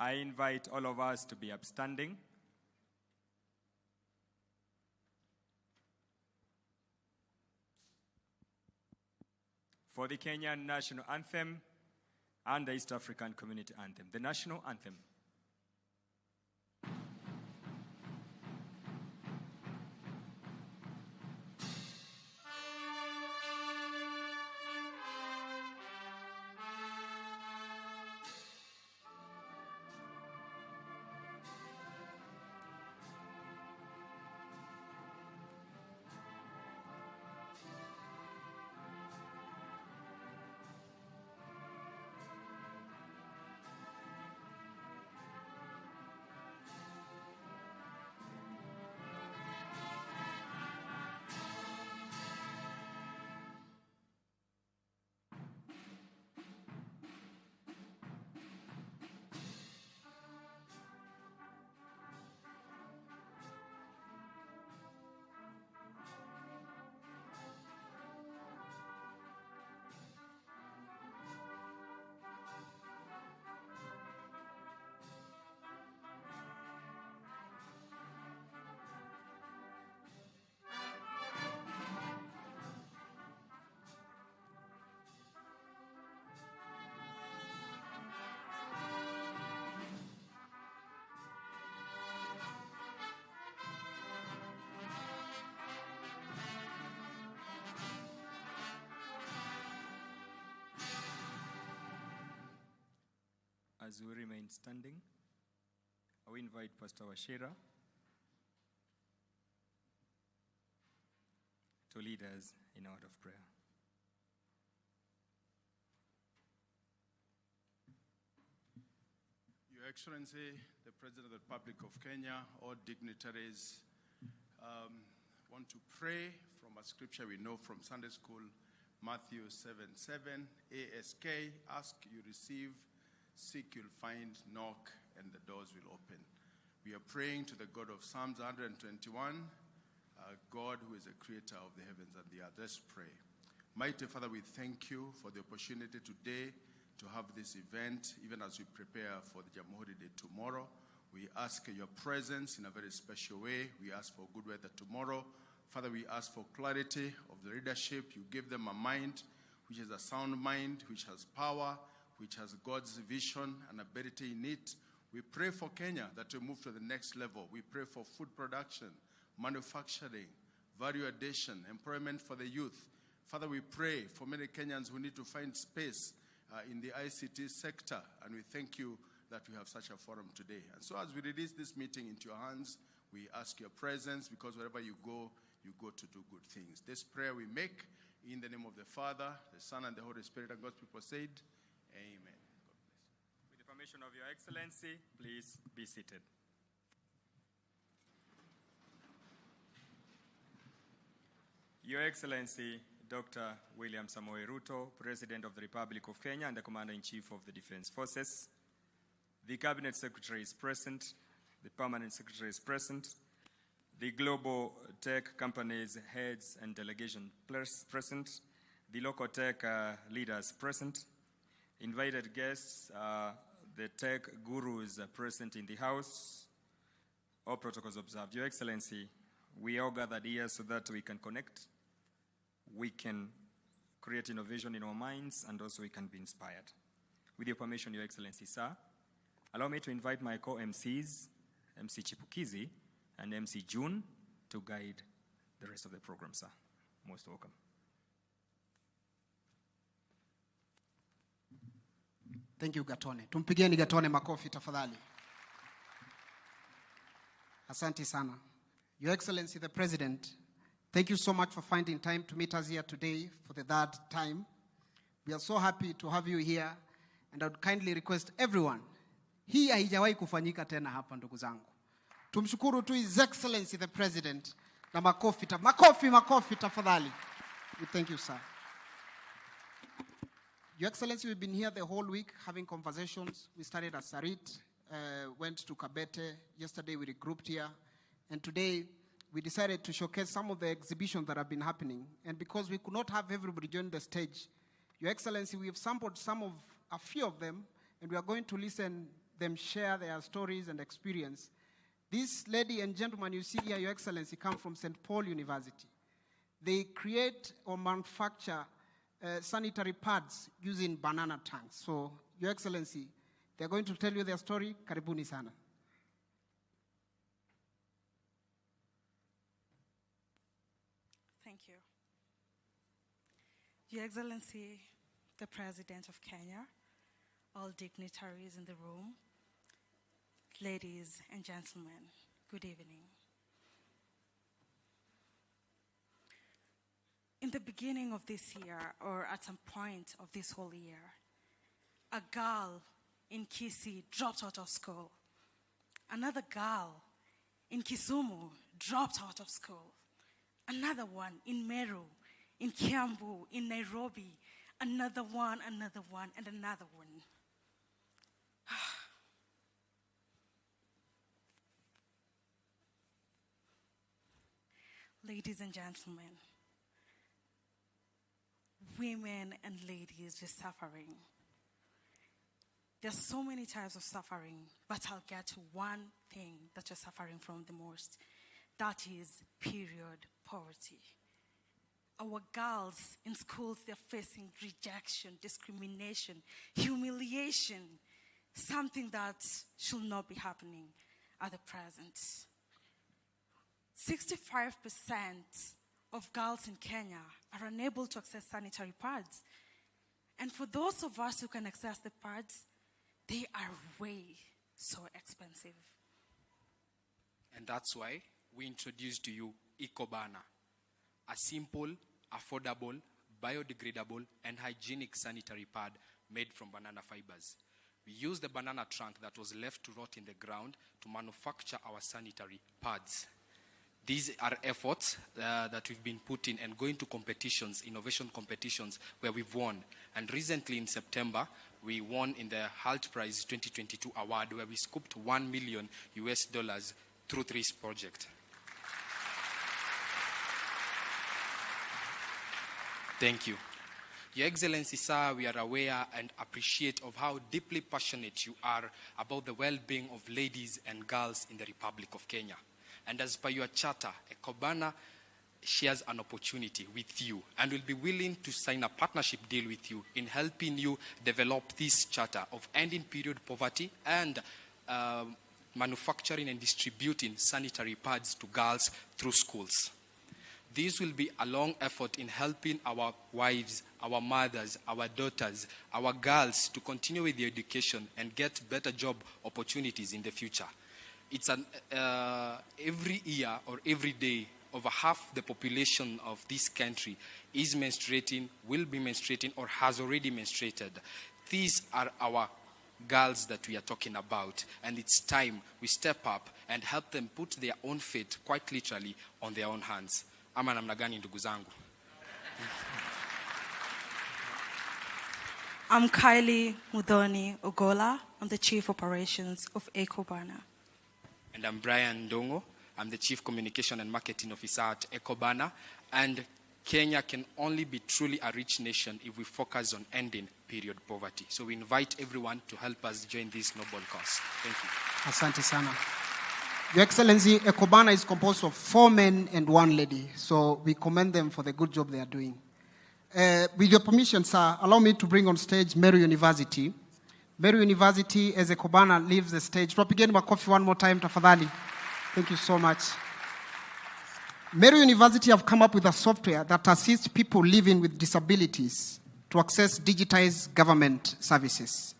I invite all of us to be upstanding. For the Kenyan national anthem and the East African community anthem. The national anthem. As we remain standing, I will invite Pastor Washira to lead us in a word of prayer. Your Excellency, the President of the Republic of Kenya, all dignitaries, want to pray from a scripture we know from Sunday school, Matthew 7:7, ASK, ask, you receive, seek, you'll find, knock, and the doors will open. We are praying to the God of Psalms 121, God who is the creator of the heavens and the earth. Let's pray. Mighty Father, we thank you for the opportunity today to have this event, even as we prepare for the Jamhuri Day tomorrow. We ask your presence in a very special way. We ask for good weather tomorrow. Father, we ask for clarity of the leadership. You give them a mind which is a sound mind, which has power, which has God's vision and ability in it. We pray for Kenya that we move to the next level. We pray for food production, manufacturing, value addition, employment for the youth. Father, we pray for many Kenyans who need to find space in the ICT sector, and we thank you that we have such a forum today. And so as we release this meeting into your hands, we ask your presence, because wherever you go to do good things. This prayer we make in the name of the Father, the Son, and the Holy Spirit, and God's people said, amen. God bless. With the permission of Your Excellency, please be seated. Your Excellency, Dr. William Ruto, President of the Republic of Kenya and the Commander-in-Chief of the Defense Forces. The Cabinet Secretary is present. The Permanent Secretary is present. The global tech companies, heads and delegation present. The local tech leaders present. Invited guests, the tech gurus present in the house. All protocols observed. Your Excellency, we all gathered here so that we can connect, we can create innovation in our minds, and also we can be inspired. With your permission, Your Excellency, sir, allow me to invite my co-MCs, MC Chipukizi and MC June, to guide the rest of the program, sir. Most welcome. Thank you, Gatone. Tumpigieni Gatone makofi tafadhali. Asante sana. Your Excellency, the President, thank you so much for finding time to meet us here today for the third time. We are so happy to have you here, and I would kindly request everyone, hii haijawahi kufanyika tena hapa ndugu zangu. Tumshukuru tu His Excellency the President na makofi tafadhali. We thank you, sir. Your Excellency, we've been here the whole week having conversations. We started at Sarit, went to Kabete. Yesterday we regrouped here. And today we decided to showcase some of the exhibitions that have been happening. And because we could not have everybody join the stage, Your Excellency, we have sampled a few of them, and we are going to listen them share their stories and experience. This lady and gentleman you see here, Your Excellency, come from St. Paul University. They create or manufacture sanitary pads using banana tanks. So, Your Excellency, they're going to tell you their story. Karibuni sana. Thank you. Your Excellency, the President of Kenya, all dignitaries in the room, ladies and gentlemen, good evening. In the beginning of this year, or at some point of this whole year, a girl in Kisii dropped out of school. Another girl in Kisumu dropped out of school. Another one in Meru, in Kiambu, in Nairobi, another one, and another one. Ladies and gentlemen, women and ladies were suffering. There's so many types of suffering, but I'll get to one thing that you're suffering from the most. That is period poverty. Our girls in schools, they're facing rejection, discrimination, humiliation, something that should not be happening at the present. 65% of girls in Kenya are unable to access sanitary pads. And for those of us who can access the pads, they are way so expensive. And that's why we introduced to you EcoBana, a simple, affordable, biodegradable, and hygienic sanitary pad made from banana fibers. We use the banana trunk that was left to rot in the ground to manufacture our sanitary pads. These are efforts that we've been putting and going to competitions, innovation competitions, where we've won. And recently in September, we won in the HALT Prize 2022 award, where we scooped $1 million through this project. Thank you. Your Excellency, sir, we are aware and appreciate of how deeply passionate you are about the well-being of ladies and girls in the Republic of Kenya. And as per your charter, EcoBana shares an opportunity with you and will be willing to sign a partnership deal with you in helping you develop this charter of ending period poverty and manufacturing and distributing sanitary pads to girls through schools. This will be a long effort in helping our wives, our mothers, our daughters, our girls to continue with their education and get better job opportunities in the future. It's every year or every day, over half the population of this country is menstruating, will be menstruating, or has already menstruated. These are our girls that we are talking about, and it's time we step up and help them put their own fate, quite literally, on their own hands. Ama namna gani ndugu zangu? I'm Kylie Mudhoni Ogola. I'm the Chief Operations of EcoBana. And I'm Brian Ndongo. I'm the Chief Communication and Marketing Officer at EcoBana. And Kenya can only be truly a rich nation if we focus on ending period poverty. So we invite everyone to help us join this noble cause. Thank you. Asante sana. Your Excellency, EcoBana is composed of 4 men and 1 lady. So we commend them for the good job they are doing. With your permission, sir, allow me to bring on stage Meru University. Meru University, as EcoBana leaves the stage. Tupigeni makofi one more time, tafadhali. Thank you so much. Meru University have come up with a software that assists people living with disabilities to access digitized government services.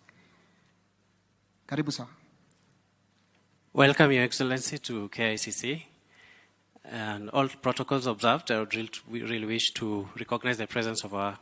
Karibu, sir. Welcome, Your Excellency, to KICC. And all protocols observed, I would really wish to recognize the presence of our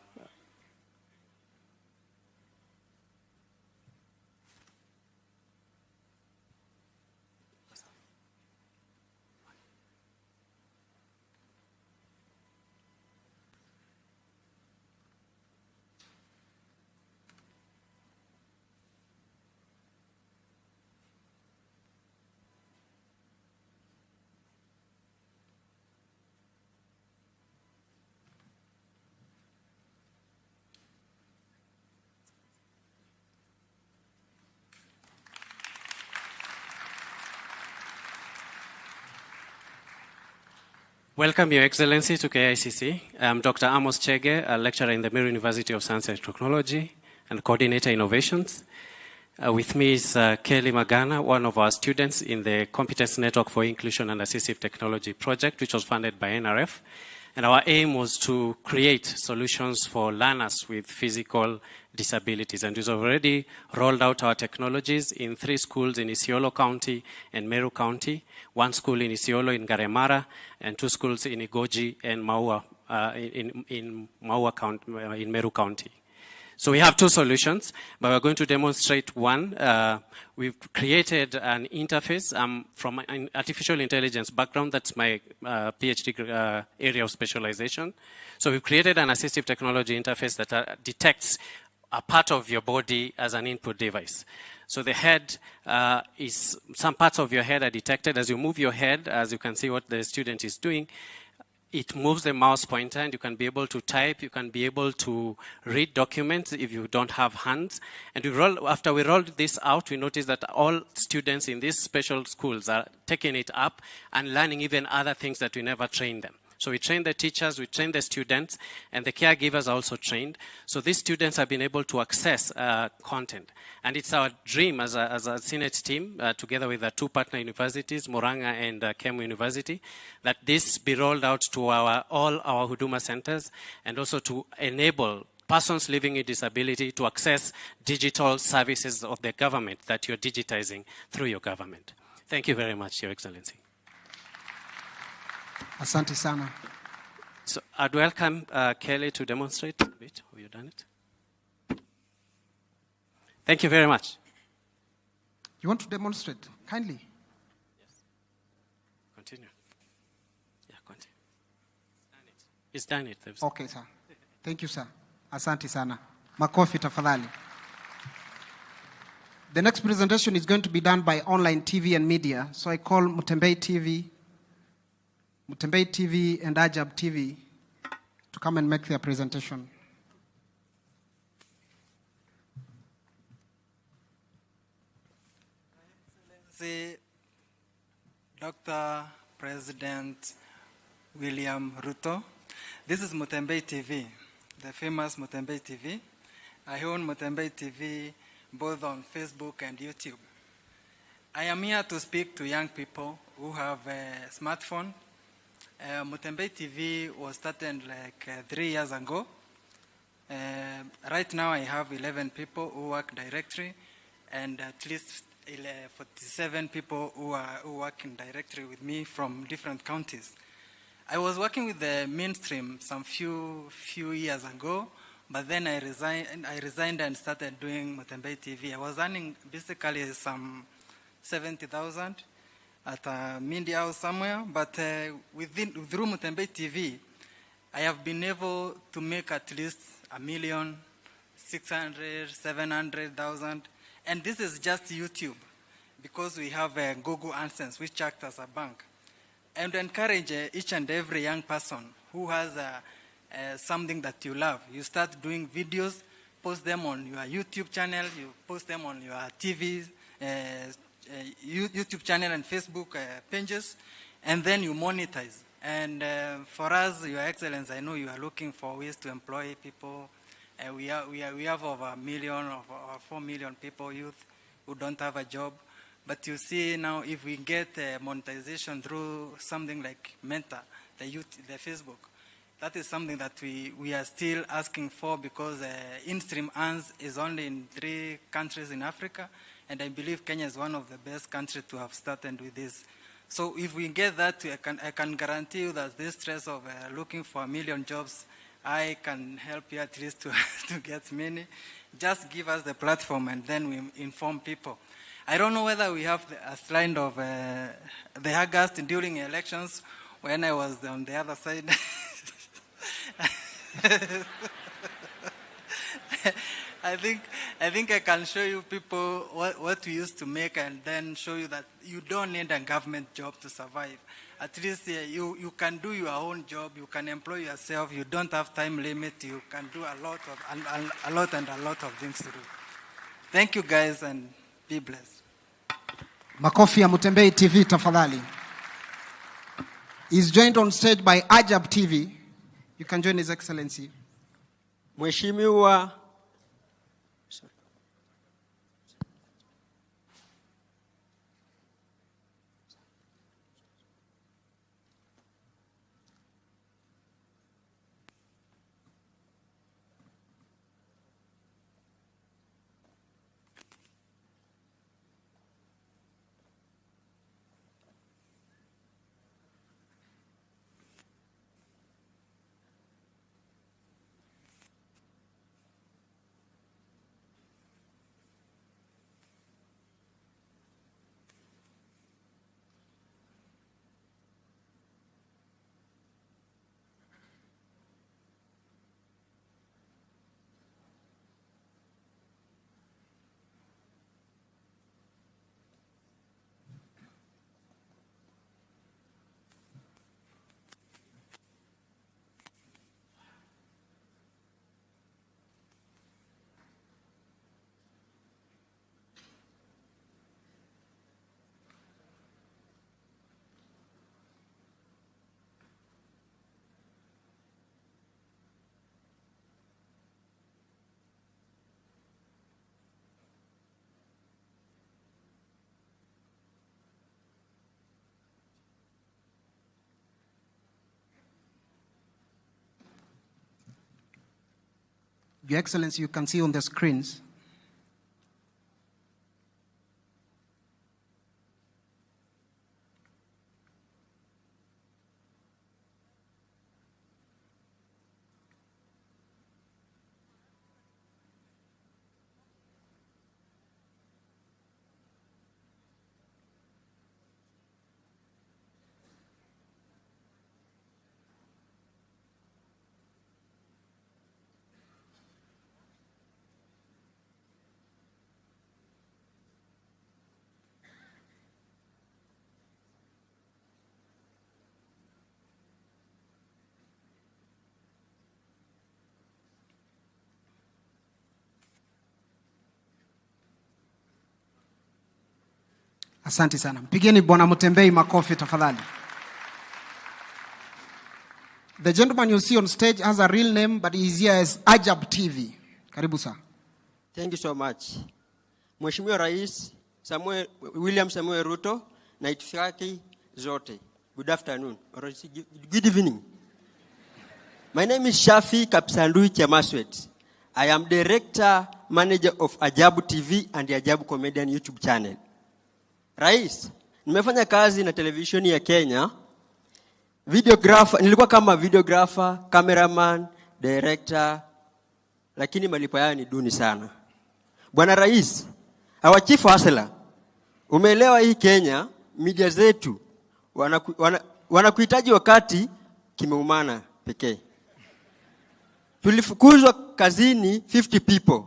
Welcome, Your Excellency, to KICC. I'm Dr. Amos Chege, a lecturer in the Meru University of Science and Technology and coordinator innovations. With me is Kelly Magana, one of our students in the Competence Network for Inclusion and Assistive Technology project, which was funded by NRF. And our aim was to create solutions for learners with physical disabilities. And we've already rolled out our technologies in 3 schools in Isiolo County and Meru County, 1 school in Isiolo in Garemara, and 2 schools in Igoji and Maua, in Maua County, in Meru County. So we have 2 solutions, but we're going to demonstrate one. We've created an interface from an artificial intelligence background. That's my PhD area of specialization. So we've created an assistive technology interface that detects a part of your body as an input device. So the head some parts of your head are detected. As you move your head, as you can see what the student is doing, it moves the mouse pointer and you can be able to type, you can be able to read documents if you don't have hands. And after we rolled this out, we noticed that all students in these special schools are taking it up and learning even other things that we never trained them. So we train the teachers, we train the students, and the caregivers are also trained. So these students have been able to access content. And it's our dream as a Senate team, together with the 2 partner universities, Moranga and Kemu University, that this be rolled out to all our Huduma centers, and also to enable persons living with disability to access digital services of the government that you're digitizing through your government. Thank you very much, Your Excellency. Asante sana. So I'd welcome Kelly to demonstrate a bit. Have you done it? Thank you very much. You want to demonstrate? Kindly. Yes. Continue. Yeah, continue. It's done it. Okay, sir. Thank you, sir. Asante sana. Makofi tafadhali. The next presentation is going to be done by online TV and media. So I call Mutembei TV and Ajab TV to come and make their presentation. Excellency, Dr. President William Ruto. This is Mutembei TV, the famous Mutembei TV. I own Mutembei TV both on Facebook and YouTube. I am here to speak to young people who have a smartphone. Mutembei TV was started like 3 years ago. Right now I have 11 people who work directly and at least 47 people who work in directly with me from different counties. I was working with the mainstream some few years ago, but then I resigned and started doing Mutembei TV. I was earning basically some 70,000 at a media house somewhere, but through Mutembei TV, I have been able to make at least 1,600,000, 700,000, and this is just YouTube, because we have Google AdSense, which acts as a bank. And to encourage each and every young person who has something that you love, you start doing videos, post them on your YouTube channel, you post them on your TV, YouTube channel and Facebook pages, and then you monetize. And for us, Your Excellency, I know you are looking for ways to employ people. We have over 1 million, over 4 million people, youth, who don't have a job. But you see now, if we get monetization through something like Meta, the Facebook, that is something that we are still asking for, because in-stream earns is only in 3 countries in Africa. And I believe Kenya is one of the best countries to have started with this. So if we get that, I can guarantee you that this stress of looking for 1 million jobs, I can help you at least to get many. Just give us the platform and then we inform people. I don't know whether we have a slide of the August during elections when I was on the other side. I think I can show you people what we used to make, and then show you that you don't need a government job to survive. At least you can do your own job, you can employ yourself, you don't have time limit, you can do a lot of things to do. Thank you guys and be blessed. Makofi ya Mutembei TV tafadhali. He's joined on stage by Ajab TV. You can join His Excellency. Mheshimiwa Your Excellency, you can see on the screens. Asante sana. Mpigeni Bwana Mutembei makofi tafadhali. The gentleman you see on stage has a real name, but he is here as Ajab TV. Karibu sir. Thank you so much. Mheshimiwa Rais William Samoei Ruto na itifaki zote. Good afternoon or good evening. My name is Shafi Kapsandui Chemaswet. I am director manager of Ajab TV and the Ajab Comedian YouTube channel. Rais, nimefanya kazi na televisheni ya Kenya. Videographer, nilikuwa kama videographer, cameraman, director, lakini malipo yao ni duni sana. Bwana Rais, our chief hustler, umeelewa hii Kenya, media zetu wanakuhitaji wakati kimeumana pekee. Tulifukuzwa kazini 50 people.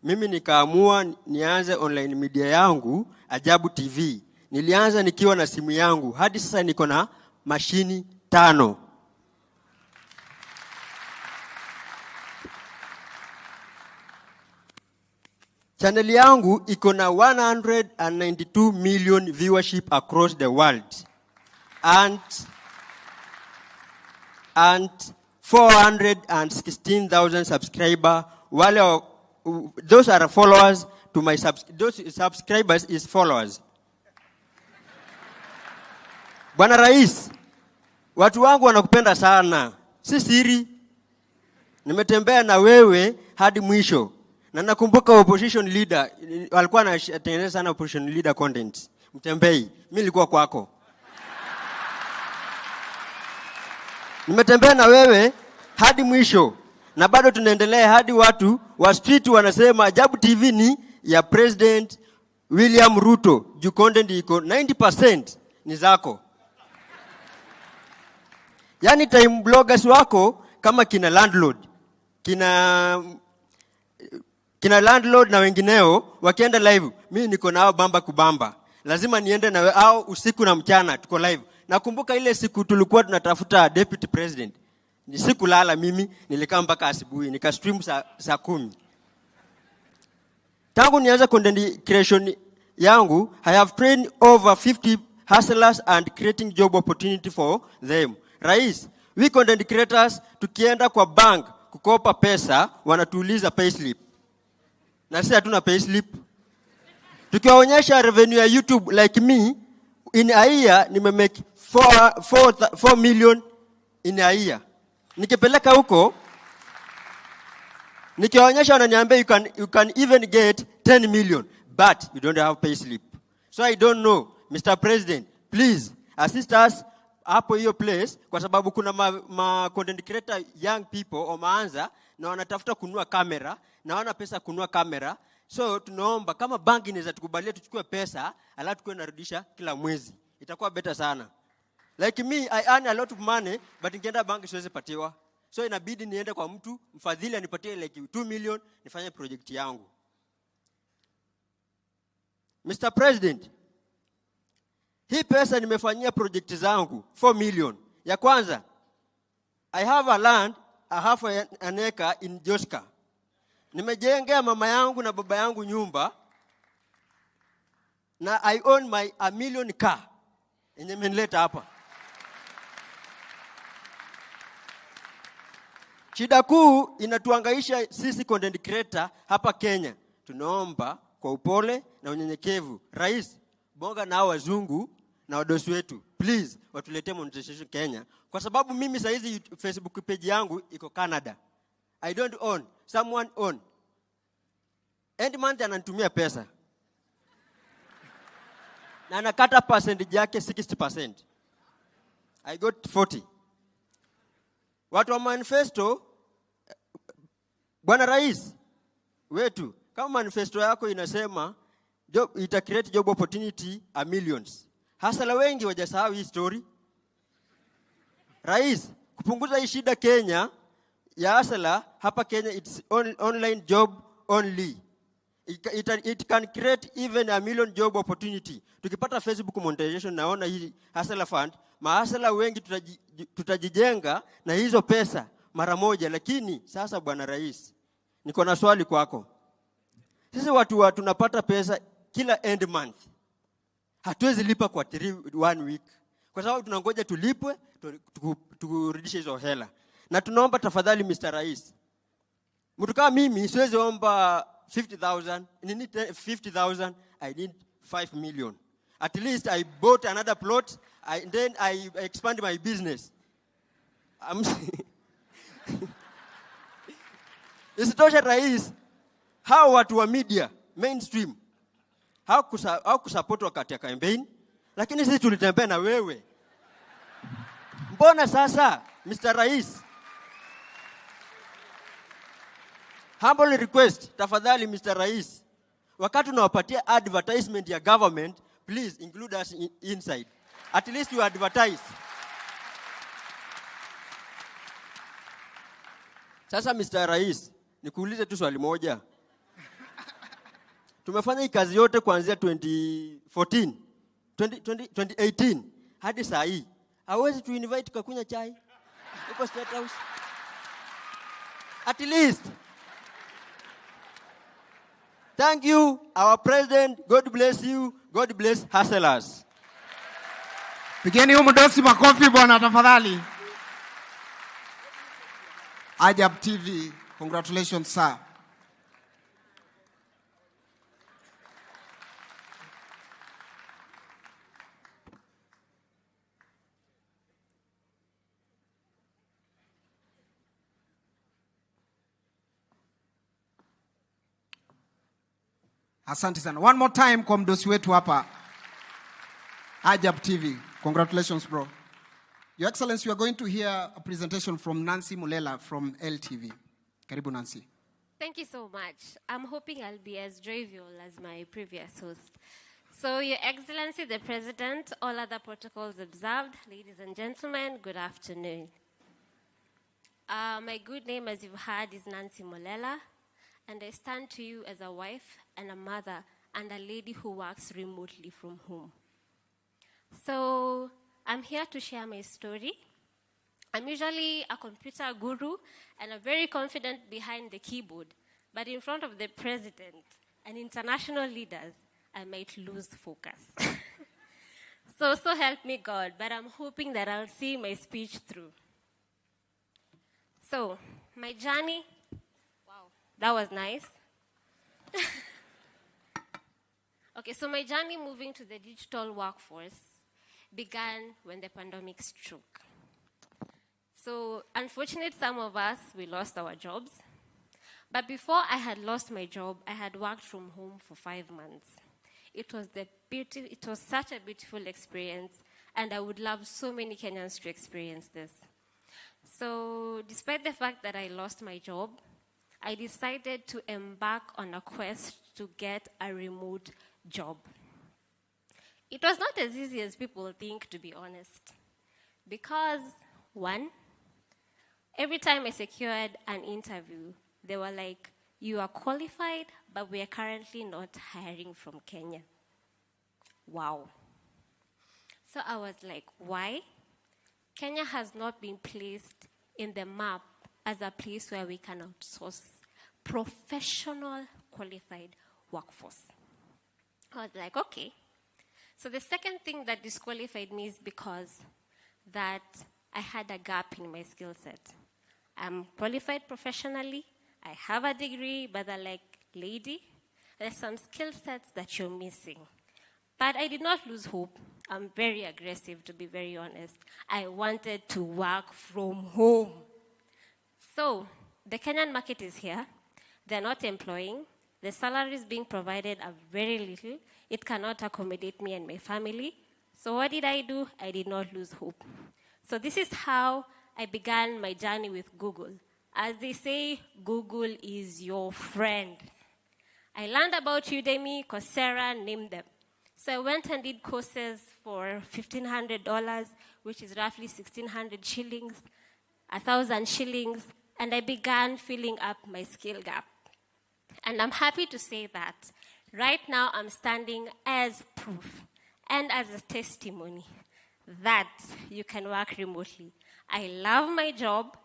Mimi nikaamua nianze online media yangu Ajabu TV. Nilianza nikiwa na simu yangu. Hadi sasa niko na mashini 5. Channel yangu iko na 192 million viewership across the world. And 416,000 subscribers. Those are followers to my those subscribers is followers. Bwana Rais, watu wangu wanakupenda sana. Si siri. Nimetembea na wewe hadi mwisho. Na nakumbuka opposition leader walikuwa anatengeneza sana opposition leader content. Mtembei, mimi nilikuwa kwako. Nimetembea na wewe hadi mwisho. Na bado tunaendelea hadi watu wa street wanasema Ajabu TV ni ya President William Ruto. Juu content iko 90% ni zako. Yani time bloggers wako kama kina landlord. Kina landlord na wengineo wakienda live. Mimi niko nao bamba kubamba. Lazima niende na au usiku na mchana tuko live. Nakumbuka ile siku tulikuwa tunatafuta deputy president. Ni siku lala mimi nilikaa mpaka asubuhi nikastream saa 10. Tangu nianza content creation yangu I have trained over hustlers and creating job opportunity for them. Rais, we content creators tukienda kwa bank kukopa pesa wanatuuliza payslip. Na sisi hatuna payslip. Tukiwaonyesha revenue ya YouTube like me in a year nimemake 4 million in a year. Nikipeleka huko nikiwaonyesha wananiambia you can even get 10 million but you don't have payslip. So I don't know, Mr. President, please assist us hapo hiyo place kwa sababu kuna ma content creator young people wameanza na wanatafuta kununua kamera na wana pesa kununua kamera. So tunaomba kama banki inaweza tukubalia tuchukue pesa alafu tukue narudisha kila mwezi. Itakuwa better sana. Like me, I earn a lot of money but nikienda banki siwezi patiwa. So inabidi niende kwa mtu mfadhili anipatie like 2 million nifanye project yangu. Mr. President, hii pesa nimefanyia project zangu 4 million. Ya kwanza, I have a land, I have an acre in Joska. Nimejengea mama yangu na baba yangu nyumba na I own my a million car. Yenye imenileta hapa. Shida kuu inatuangaisha sisi content creator hapa Kenya. Tunaomba kwa upole na unyenyekevu. Rais, bonga na wazungu na wadosi wetu. Please, watuletee monetization Kenya. Kwa sababu mimi saizi Facebook page yangu iko Canada. I don't own, someone own. End month ananitumia pesa. Na anakata percentage yake 60%. I got 40. Watu wa manifesto, Bwana Rais wetu, kama manifesto yako inasema ita create job opportunity a millions. Hasala wengi wajasahau hii story. Rais, kupunguza hii shida Kenya ya hasala hapa Kenya, it's online job only. It can create even a million job opportunity. Tukipata Facebook monetization naona hii hasala fund, mahasala wengi tutajijenga na hizo pesa mara moja. Lakini sasa Bwana Rais, niko na swali kwako. Sisi watu tunapata pesa kila end month. Hatuwezi lipa kwa 1 week. Kwa sababu tunangoja tulipwe turudishe hizo hela. Na tunaomba tafadhali Mr. Rais. Mtu kama mimi siwezi omba 50,000, need 50,000, I need 5 million. At least I bought another plot, then I expand my business. Isitoshe Rais, hao watu wa media, mainstream, hao kusupport wakati ya campaign, lakini sisi tulitembea na wewe. Mbona sasa, Mr. Rais? Humble request, tafadhali Mr. Rais, wakati unawapatia advertisement ya government, please include us inside. At least you advertise. Sasa Mr. Rais, nikuulize tu swali moja. Tumefanya hii kazi yote kuanzia 2018 hadi saa hii. Hawezi tu invite kakunya chai? Uko State House. At least. Thank you, our president. God bless you. God bless hustlers. Pigeni humu dosi makofi bwana tafadhali. Ajab TV, congratulations sir. Asante sana. One more time kwa mdosi wetu hapa. Ajab TV. Congratulations bro. Your Excellency, we are going to hear a presentation from Nancy Mulela from LTV. Karibu Nancy. Thank you so much. I'm hoping I'll be as jovial as my previous host. So, Your Excellency, the President, all other protocols observed, ladies and gentlemen, good afternoon. My good name, as you've heard, is Nancy Mulela, and I stand to you as a wife and a mother and a lady who works remotely from home. So, I'm here to share my story. I'm usually a computer guru and I'm very confident behind the keyboard, but in front of the president and international leaders, I might lose focus. So help me God, but I'm hoping that I'll see my speech through. So, my journey, wow, that was nice. Okay, so my journey moving to the digital workforce began when the pandemic struck. So, unfortunately, some of us, we lost our jobs. But before I had lost my job, I had worked from home for 5 months. It was such a beautiful experience, and I would love so many Kenyans to experience this. So, despite the fact that I lost my job, I decided to embark on a quest to get a remote job. It was not as easy as people think, to be honest. Because, one, every time I secured an interview, they were like, you are qualified, but we are currently not hiring from Kenya. Wow. So I was like, why? Kenya has not been placed in the map as a place where we can outsource professional, qualified workforce. I was like, okay. So the second thing that disqualified me is because that I had a gap in my skill set. I'm qualified professionally, I have a degree, but they're like, lady, there's some skill sets that you're missing. But I did not lose hope. I'm very aggressive, to be very honest. I wanted to work from home. So the Kenyan market is here. They're not employing. The salaries being provided are very little. It cannot accommodate me and my family. So what did I do? I did not lose hope. So this is how I began my journey with Google. As they say, Google is your friend. I learned about Udemy, Coursera, name them. So I went and did courses for $1,500, which is roughly 1,600 shillings, 1,000 shillings, and I began filling up my skill gap. And I'm happy to say that right now I'm standing as proof and as a testimony that you can work remotely. I love my job.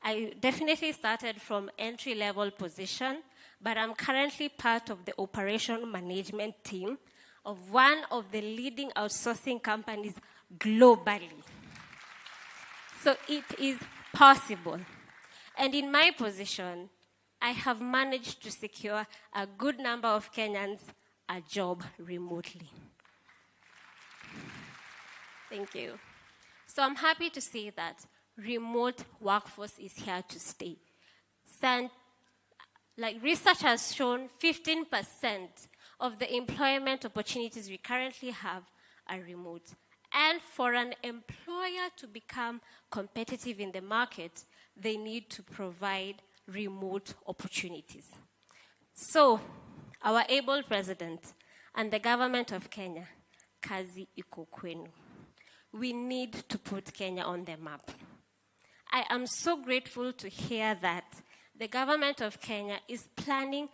I definitely started from entry-level position, but I'm currently part of the operation management team of one of the leading outsourcing companies globally. So it is possible. And in my position, I have managed to secure a good number of Kenyans a job remotely. Thank you. So I'm happy to say that remote workforce is here to stay. Like research has shown, 15% of the employment opportunities we currently have are remote. And for an employer to become competitive in the market, they need to provide remote opportunities. So, our able president and the government of Kenya, kazi iko kwenu. We need to put Kenya on the map. I am so grateful to hear that the government of Kenya is planning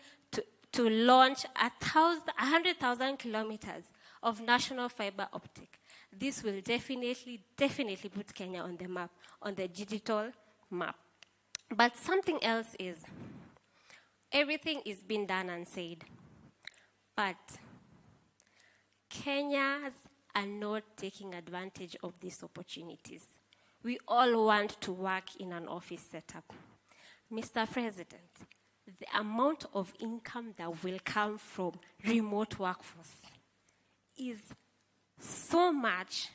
to launch 100,000 kilometers of national fiber optic. This will definitely put Kenya on the map, on the digital map. But something else is, everything is being done and said, but Kenyans are not taking advantage of these opportunities. We all want to work in an office setup. Mr. President, the amount of income that will come from remote workforce is so much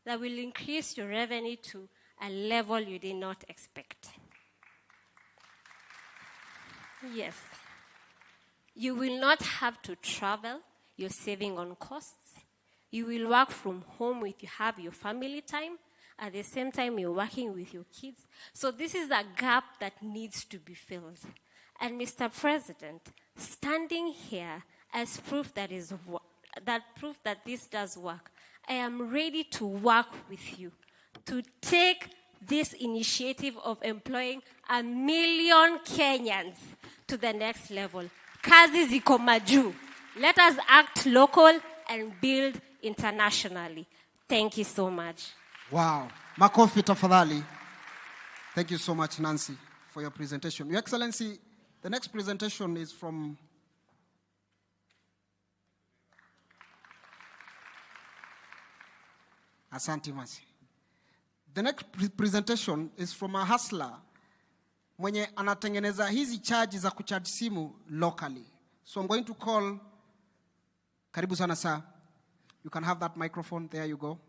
that will increase your revenue to a level you did not expect. Yes. You will not have to travel. You're saving on costs. You will work from home if you have your family time. At the same time, you're working with your kids. So this is a gap that needs to be filled. And Mr. President, standing here as proof that this does work, I am ready to work with you to take this initiative of employing 1 million Kenyans to the next level. Kazi ziko majuu. Let us act local and build internationally. Thank you so much. Wow. Makofi tafadhali. Thank you so much, Nancy, for your presentation. Your Excellency, the next presentation is from Asante Masi. The next presentation is from a hustler mwenye anatengeneza hizi charge za kucharge simu locally. So I'm going to call, karibu sana sir. You can have that microphone, there you go.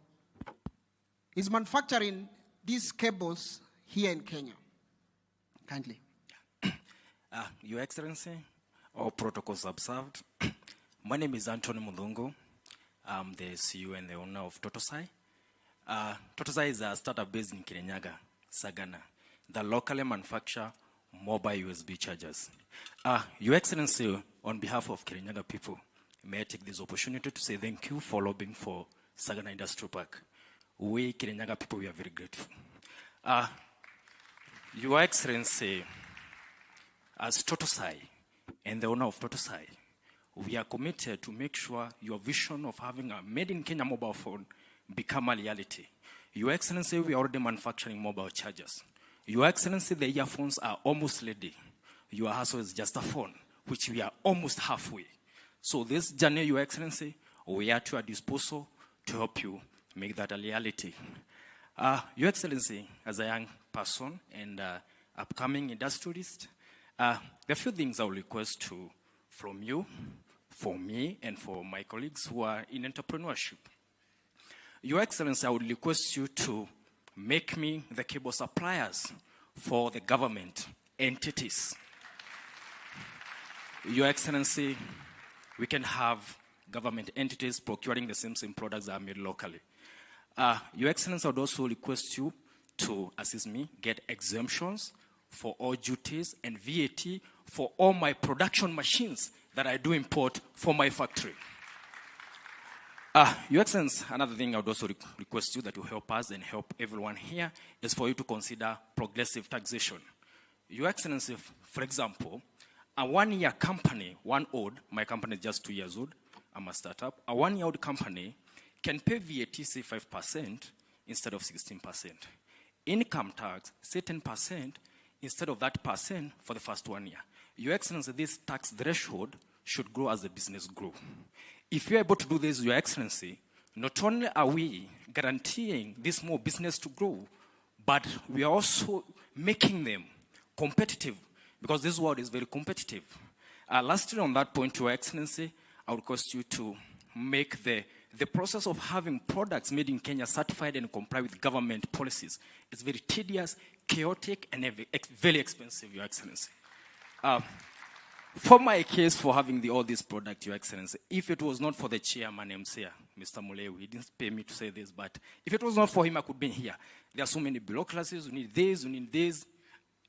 He's manufacturing these cables here in Kenya. Kindly. Your Excellency, all protocols observed. My name is Anthony Mudungu. I'm the CEO and the owner of Totosai. Totosai is a startup based in Kirinyaga, Sagana, that locally manufacture mobile USB chargers. Your Excellency, on behalf of Kirinyaga people, may I take this opportunity to say thank you for lobbying for Sagana Industrial Park. We Kirinyaga people, we are very grateful. Your Excellency, as Totosai and the owner of Totosai, we are committed to make sure your vision of having a made in Kenya mobile phone become a reality. Your Excellency, we are already manufacturing mobile chargers. Your Excellency, the earphones are almost ready. Your hustle is just a phone, which we are almost halfway. So this journey, Your Excellency, we are at your disposal to help you make that a reality. Your Excellency, as a young person and upcoming industrialist, there are a few things I will request from you, for me, and for my colleagues who are in entrepreneurship. Your Excellency, I would request you to make me the cable suppliers for the government entities. Your Excellency, we can have government entities procuring the same products that are made locally. Your Excellency, I would also request you to assist me get exemptions for all duties and VAT for all my production machines that I do import for my factory. Your Excellency, another thing I would also request you that will help us and help everyone here is for you to consider progressive taxation. Your Excellency, for example, a one-year company, my company is just 2 years old, I'm a startup, a one-year-old company can pay VAT, say 5% instead of 16%. Income tax, say 10% instead of that percent for the first 1 year. Your Excellency, this tax threshold should grow as the business grows. If you're able to do this, Your Excellency, not only are we guaranteeing this small business to grow, but we are also making them competitive, because this world is very competitive. Lastly, on that point, Your Excellency, I would request you to make the process of having products made in Kenya certified and comply with government policies. It's very tedious, chaotic, and very expensive, Your Excellency. For my case, for having all these products, Your Excellency, if it was not for the chairman, Mr. Mulewi, he didn't pay me to say this, but if it was not for him, I could be here. There are so many bureaucracies, we need this.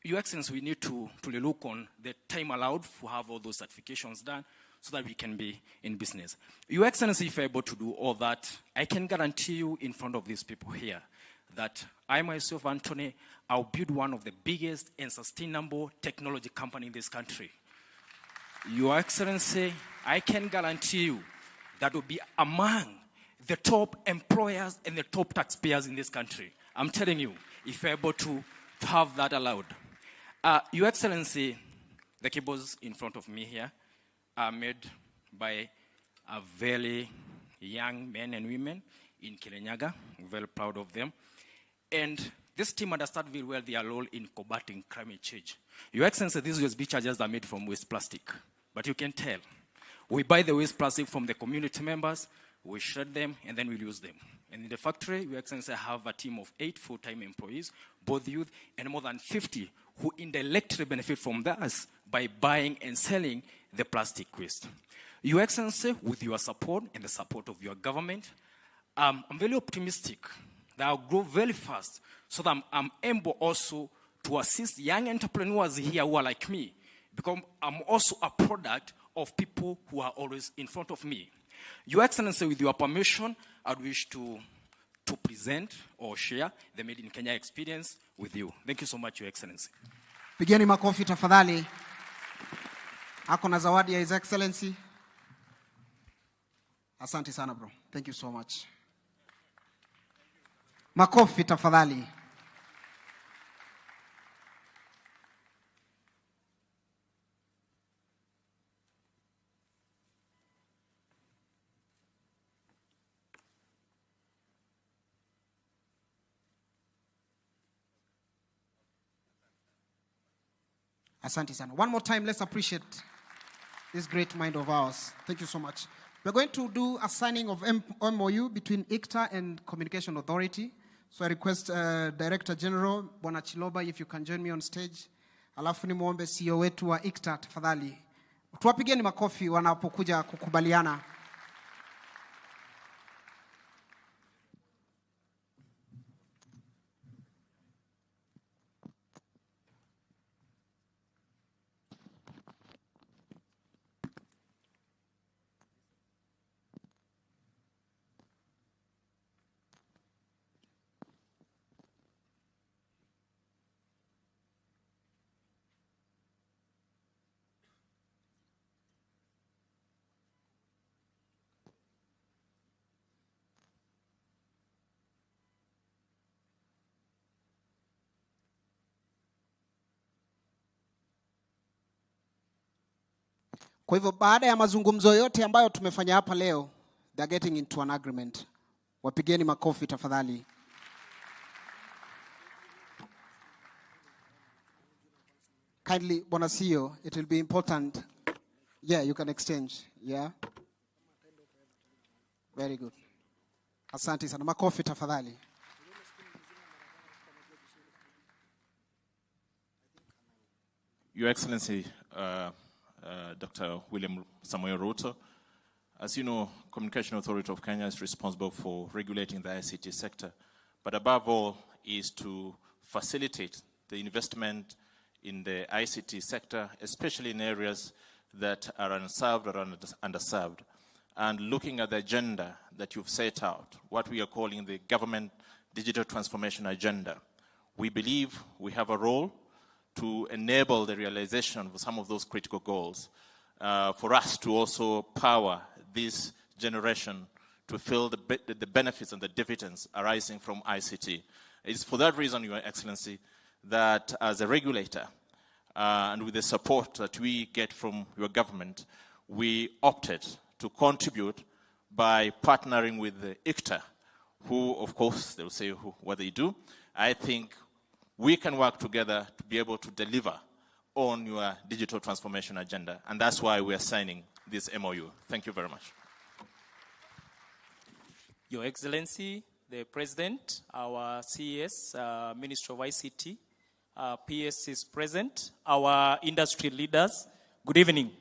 Your Excellency, we need to look on the time allowed to have all those certifications done so that we can be in business. Your Excellency, if you're able to do all that, I can guarantee you in front of these people here that I myself, Anthony, I'll build one of the biggest and sustainable technology company in this country. Your Excellency, I can guarantee you that will be among the top employers and the top taxpayers in this country. I'm telling you, if you're able to have that allowed. Your Excellency, the cables in front of me here are made by a very young men and women in Kirinyaga. I'm very proud of them. And this team understands very well their role in combating climate change. Your Excellency, these USB chargers are made from waste plastic. But you can tell. We buy the waste plastic from the community members, we shred them, and then we use them. And in the factory, Your Excellency, have a team of 8 full-time employees, both youth and more than 50 who indirectly benefit from us by buying and selling the plastic waste. Your Excellency, with your support and the support of your government, I'm very optimistic that I'll grow very fast so that I'm able also to assist young entrepreneurs here who are like me, because I'm also a product of people who are always in front of me. Your Excellency, with your permission, I'd wish to present or share the Made in Kenya experience with you. Thank you so much, Your Excellency. Pigeni makofi tafadhali. Ako na zawadi ya His Excellency. Asante sana, bro. Thank you so much. Makofi tafadhali. Asante sana. One more time, let's appreciate this great mind of ours. Thank you so much. We're going to do a signing of MOU between ICTA and Communication Authority. So I request Director General, Bwana Chiloba, if you can join me on stage. Alafu ni muombe CEO wetu wa ICTA tafadhali. Tuwapigeni makofi wanapokuja kukubaliana. Kwa hivyo baada ya mazungumzo yote ambayo tumefanya hapa leo, they're getting into an agreement. Wapigeni makofi tafadhali. Kindly, Bwana CEO, it will be important. Yeah, you can exchange. Yeah. Very good. Asante sana. Makofi tafadhali. Your Excellency, Dr. William Ruto, as you know, Communication Authority of Kenya is responsible for regulating the ICT sector, but above all is to facilitate the investment in the ICT sector, especially in areas that are unserved or underserved. And looking at the agenda that you've set out, what we are calling the government digital transformation agenda, we believe we have a role to enable the realization of some of those critical goals, for us to also power this generation to feel the benefits and the dividends arising from ICT. It's for that reason, Your Excellency, that as a regulator, and with the support that we get from your government, we opted to contribute by partnering with the ICTA, who, of course, they'll say what they do. I think we can work together to be able to deliver on your digital transformation agenda, and that's why we are signing this MOU. Thank you very much. Your Excellency, the President, our CES, Minister of ICT, PS is present, our industry leaders, good evening.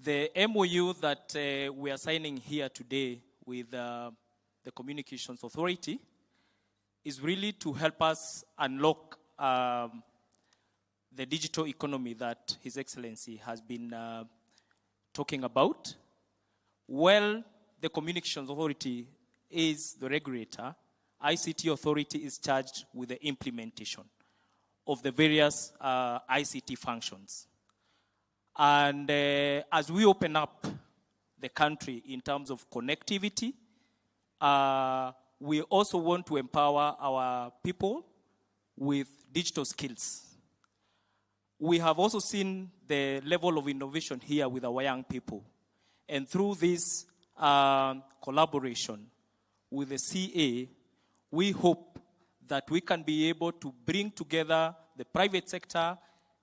The MOU that we are signing here today with the Communications Authority is really to help us unlock the digital economy that His Excellency has been talking about. Well, the Communications Authority is the regulator. ICT Authority is charged with the implementation of the various ICT functions. And as we open up the country in terms of connectivity, we also want to empower our people with digital skills. We have also seen the level of innovation here with our young people. And through this collaboration with the CA, we hope that we can be able to bring together the private sector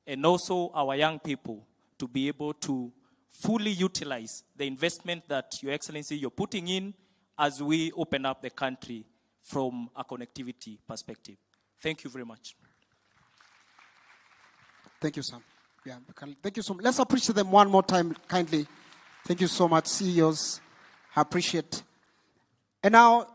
and also our young people to be able to fully utilize the investment that Your Excellency you're putting in as we open up the country from a connectivity perspective. Thank you very much. Thank you, Sam. Yeah, thank you so much. Let's appreciate them one more time, kindly. Thank you so much, CEOs. I appreciate. And now,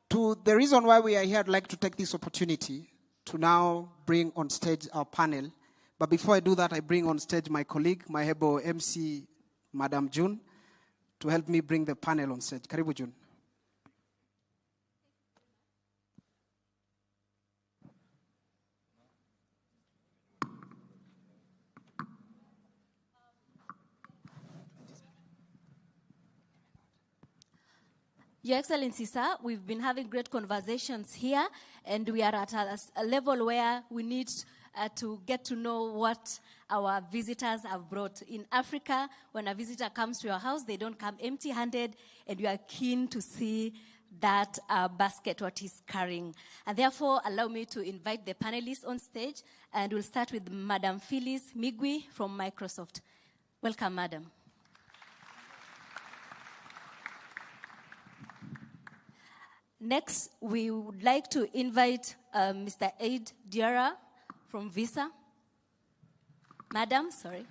to the reason why we are here, I'd like to take this opportunity to now bring on stage our panel. But before I do that, I bring on stage my colleague, my Hebo MC, Madam June, to help me bring the panel on stage. Karibu, June. Your Excellency, sir, we've been having great conversations here, and we are at a level where we need to get to know what our visitors have brought. In Africa, when a visitor comes to your house, they don't come empty-handed, and we are keen to see that basket, what he's carrying. And therefore, allow me to invite the panelists on stage, and we'll start with Madam Phyllis Migwi from Microsoft. Welcome, Madam. Next, we would like to invite Mr. Aid Diarra from Visa. Madam, sorry.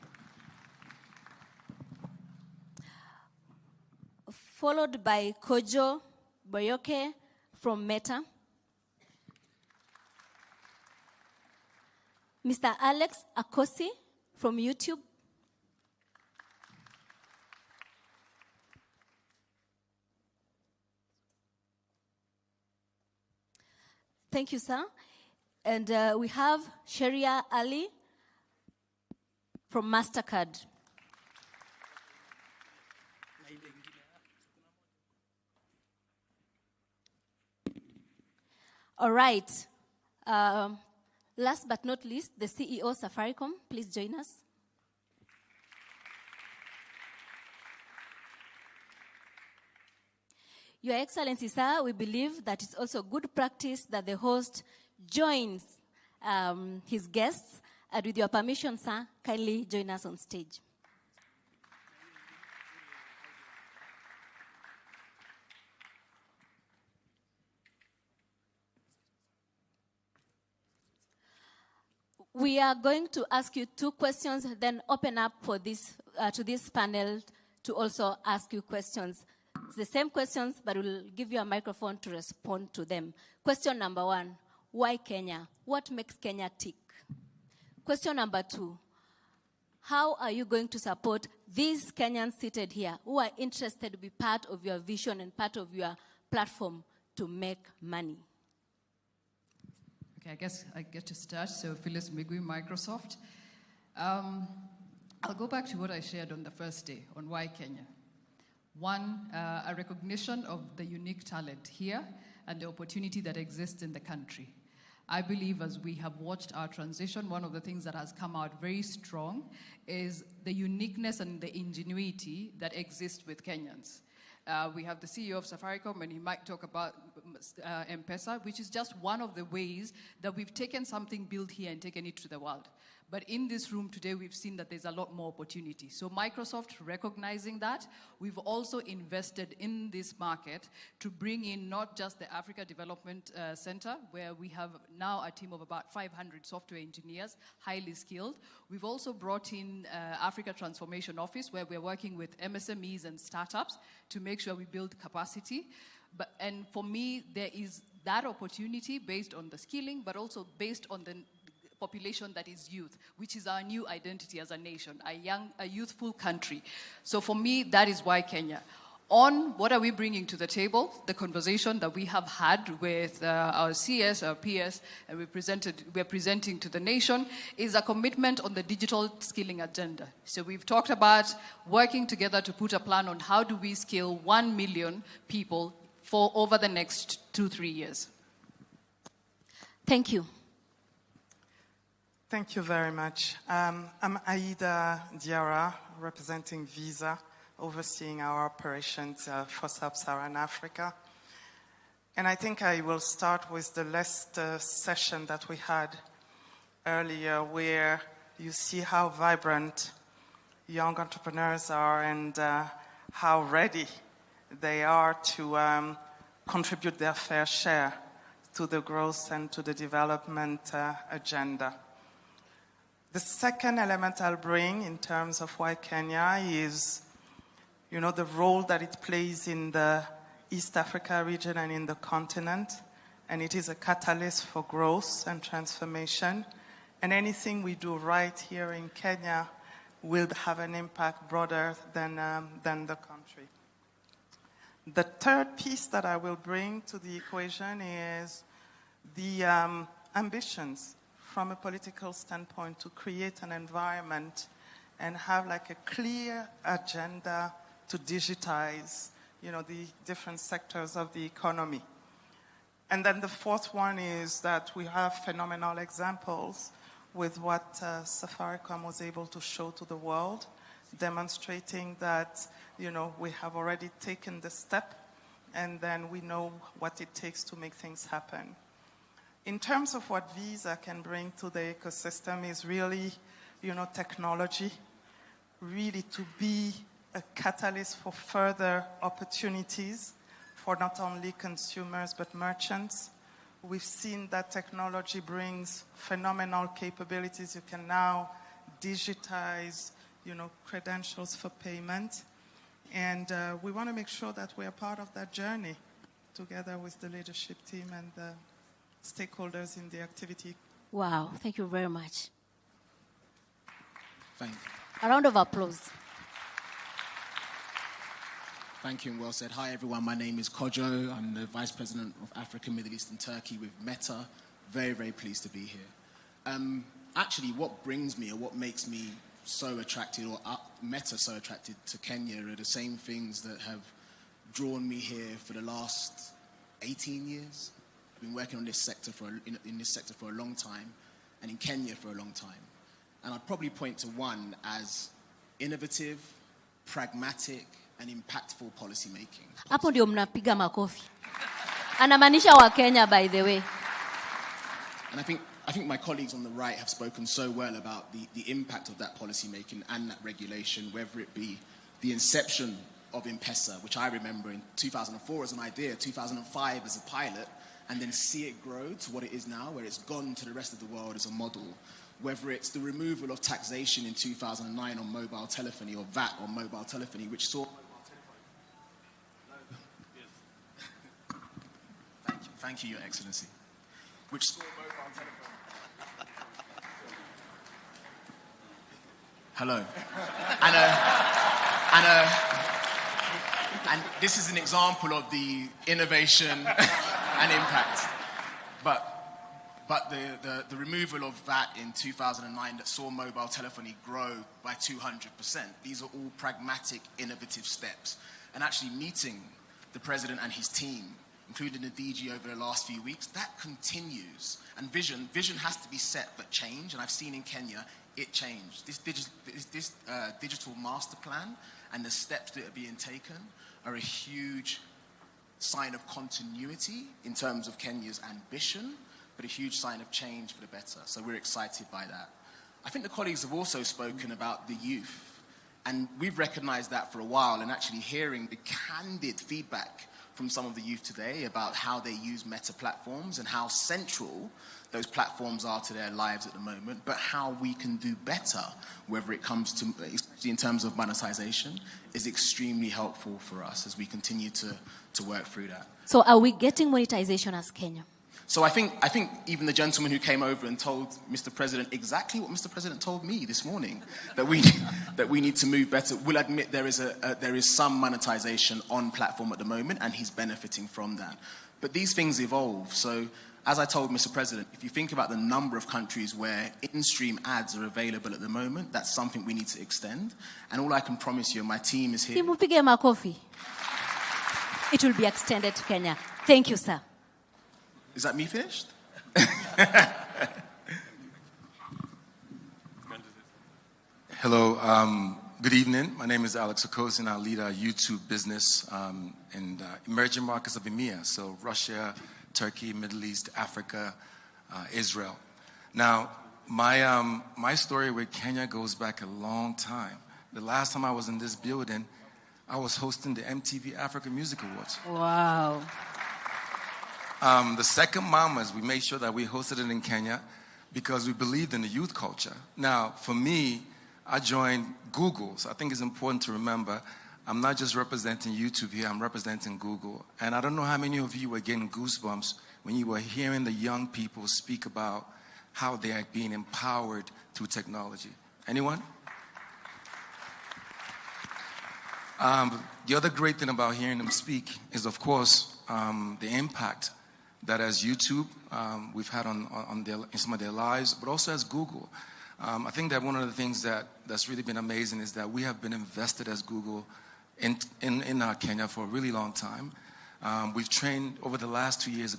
Followed by Kojo Boyoke from Meta. Mr. Alex Akosi from YouTube. Thank you, sir. And we have Sharia Ali from MasterCard. All right. Last but not least, the CEO of Safaricom. Please join us. Your Excellency, sir, we believe that it's also good practice that the host joins his guests. And with your permission, sir, kindly join us on stage. We are going to ask you 2 questions, then open up for this to this panel to also ask you questions. It's the same questions, but we'll give you a microphone to respond to them. Question number 1, why Kenya? What makes Kenya tick? Question number 2, how are you going to support these Kenyans seated here who are interested to be part of your vision and part of your platform to make money? Okay, I guess I get to start. So Phyllis Migwi, Microsoft. I'll go back to what I shared on the first day on why Kenya. 1, a recognition of the unique talent here and the opportunity that exists in the country. I believe as we have watched our transition, one of the things that has come out very strong is the uniqueness and the ingenuity that exists with Kenyans. We have the CEO of Safaricom, and he might talk about M-Pesa, which is just one of the ways that we've taken something built here and taken it to the world. But in this room today, we've seen that there's a lot more opportunity. So Microsoft, recognizing that, we've also invested in this market to bring in not just the Africa Development Center, where we have now a team of about 500 software engineers, highly skilled. We've also brought in Africa Transformation Office, where we're working with MSMEs and startups to make sure we build capacity. And for me, there is that opportunity based on the skilling, but also based on the population that is youth, which is our new identity as a nation, a youthful country. So for me, that is why Kenya. On what are we bringing to the table, the conversation that we have had with our CS, our PS, and we're presenting to the nation, is a commitment on the digital skilling agenda. So we've talked about working together to put a plan on how do we skill 1 million people for over the next 2-3 years. Thank you. Thank you very much. I'm Aida Diarra, representing Visa, overseeing our operations for Sub-Saharan Africa. And I think I will start with the last session that we had earlier, where you see how vibrant young entrepreneurs are and how ready they are to contribute their fair share to the growth and to the development agenda. The second element I'll bring in terms of why Kenya is, the role that it plays in the East Africa region and in the continent. And it is a catalyst for growth and transformation. And anything we do right here in Kenya will have an impact broader than the country. The third piece that I will bring to the equation is the ambitions from a political standpoint to create an environment and have like a clear agenda to digitize, the different sectors of the economy. And then the fourth one is that we have phenomenal examples with what Safaricom was able to show to the world, demonstrating that, we have already taken the step and then we know what it takes to make things happen. In terms of what Visa can bring to the ecosystem is really, technology, really to be a catalyst for further opportunities for not only consumers but merchants. We've seen that technology brings phenomenal capabilities. You can now digitize, credentials for payment. And we want to make sure that we are part of that journey together with the leadership team and the stakeholders in the activity. Wow, thank you very much. Thank you. A round of applause. Thank you and well said. Hi everyone, my name is Kojo. I'm the Vice President of Africa, Middle East and Turkey with Meta. Very, very pleased to be here. Actually, what brings me or what makes me so attracted or Meta so attracted to Kenya are the same things that have drawn me here for the last 18 years. I've been working on this sector in this sector for a long time and in Kenya for a long time. And I'd probably point to one as innovative, pragmatic, and impactful policy making. Hapo ndio mnapiga makofi. Anamaanisha wa Kenya, by the way. And I think my colleagues on the right have spoken so well about the impact of that policy making and that regulation, whether it be the inception of M-Pesa, which I remember in 2004 as an idea, 2005 as a pilot, and then see it grow to what it is now, where it's gone to the rest of the world as a model. Whether it's the removal of taxation in 2009 on mobile telephony or VAT on mobile telephony, which saw... Thank you, Your Excellency. Which saw mobile telephone... Hello. And this is an example of the innovation and impact. But the removal of VAT in 2009 that saw mobile telephony grow by 200%. These are all pragmatic, innovative steps. And actually meeting the President and his team, including the DG over the last few weeks, that continues. And vision has to be set but change. And I've seen in Kenya, it changed. This digital master plan and the steps that are being taken are a huge sign of continuity in terms of Kenya's ambition, but a huge sign of change for the better. So we're excited by that. I think the colleagues have also spoken about the youth. And we've recognized that for a while, and actually hearing the candid feedback from some of the youth today about how they use Meta platforms and how central those platforms are to their lives at the moment, but how we can do better, whether it comes to, especially in terms of monetization, is extremely helpful for us as we continue to work through that. So are we getting monetization as Kenya? So I think even the gentleman who came over and told Mr. President exactly what Mr. President told me this morning, that we need to move better, will admit there is some monetization on platform at the moment, and he's benefiting from that. But these things evolve. So as I told Mr. President, if you think about the number of countries where in-stream ads are available at the moment, that's something we need to extend. And all I can promise you, my team is here. Simpige makofi. It will be extended to Kenya. Thank you, sir. Is that me finished? Hello, good evening. My name is Alex Okosin. I lead our YouTube business in emerging markets of EMEA, so Russia, Turkey, Middle East, Africa, Israel. Now, my story with Kenya goes back a long time. The last time I was in this building, I was hosting the MTV Africa Music Awards. Wow. The second Mamas, we made sure that we hosted it in Kenya because we believed in the youth culture. Now, for me, I joined Google, so I think it's important to remember I'm not just representing YouTube here, I'm representing Google. And I don't know how many of you were getting goosebumps when you were hearing the young people speak about how they are being empowered through technology. Anyone? The other great thing about hearing them speak is, of course, the impact that as YouTube we've had in some of their lives, but also as Google. I think that one of the things that's really been amazing is that we have been invested as Google in Kenya for a really long time. We've trained over the last 2 years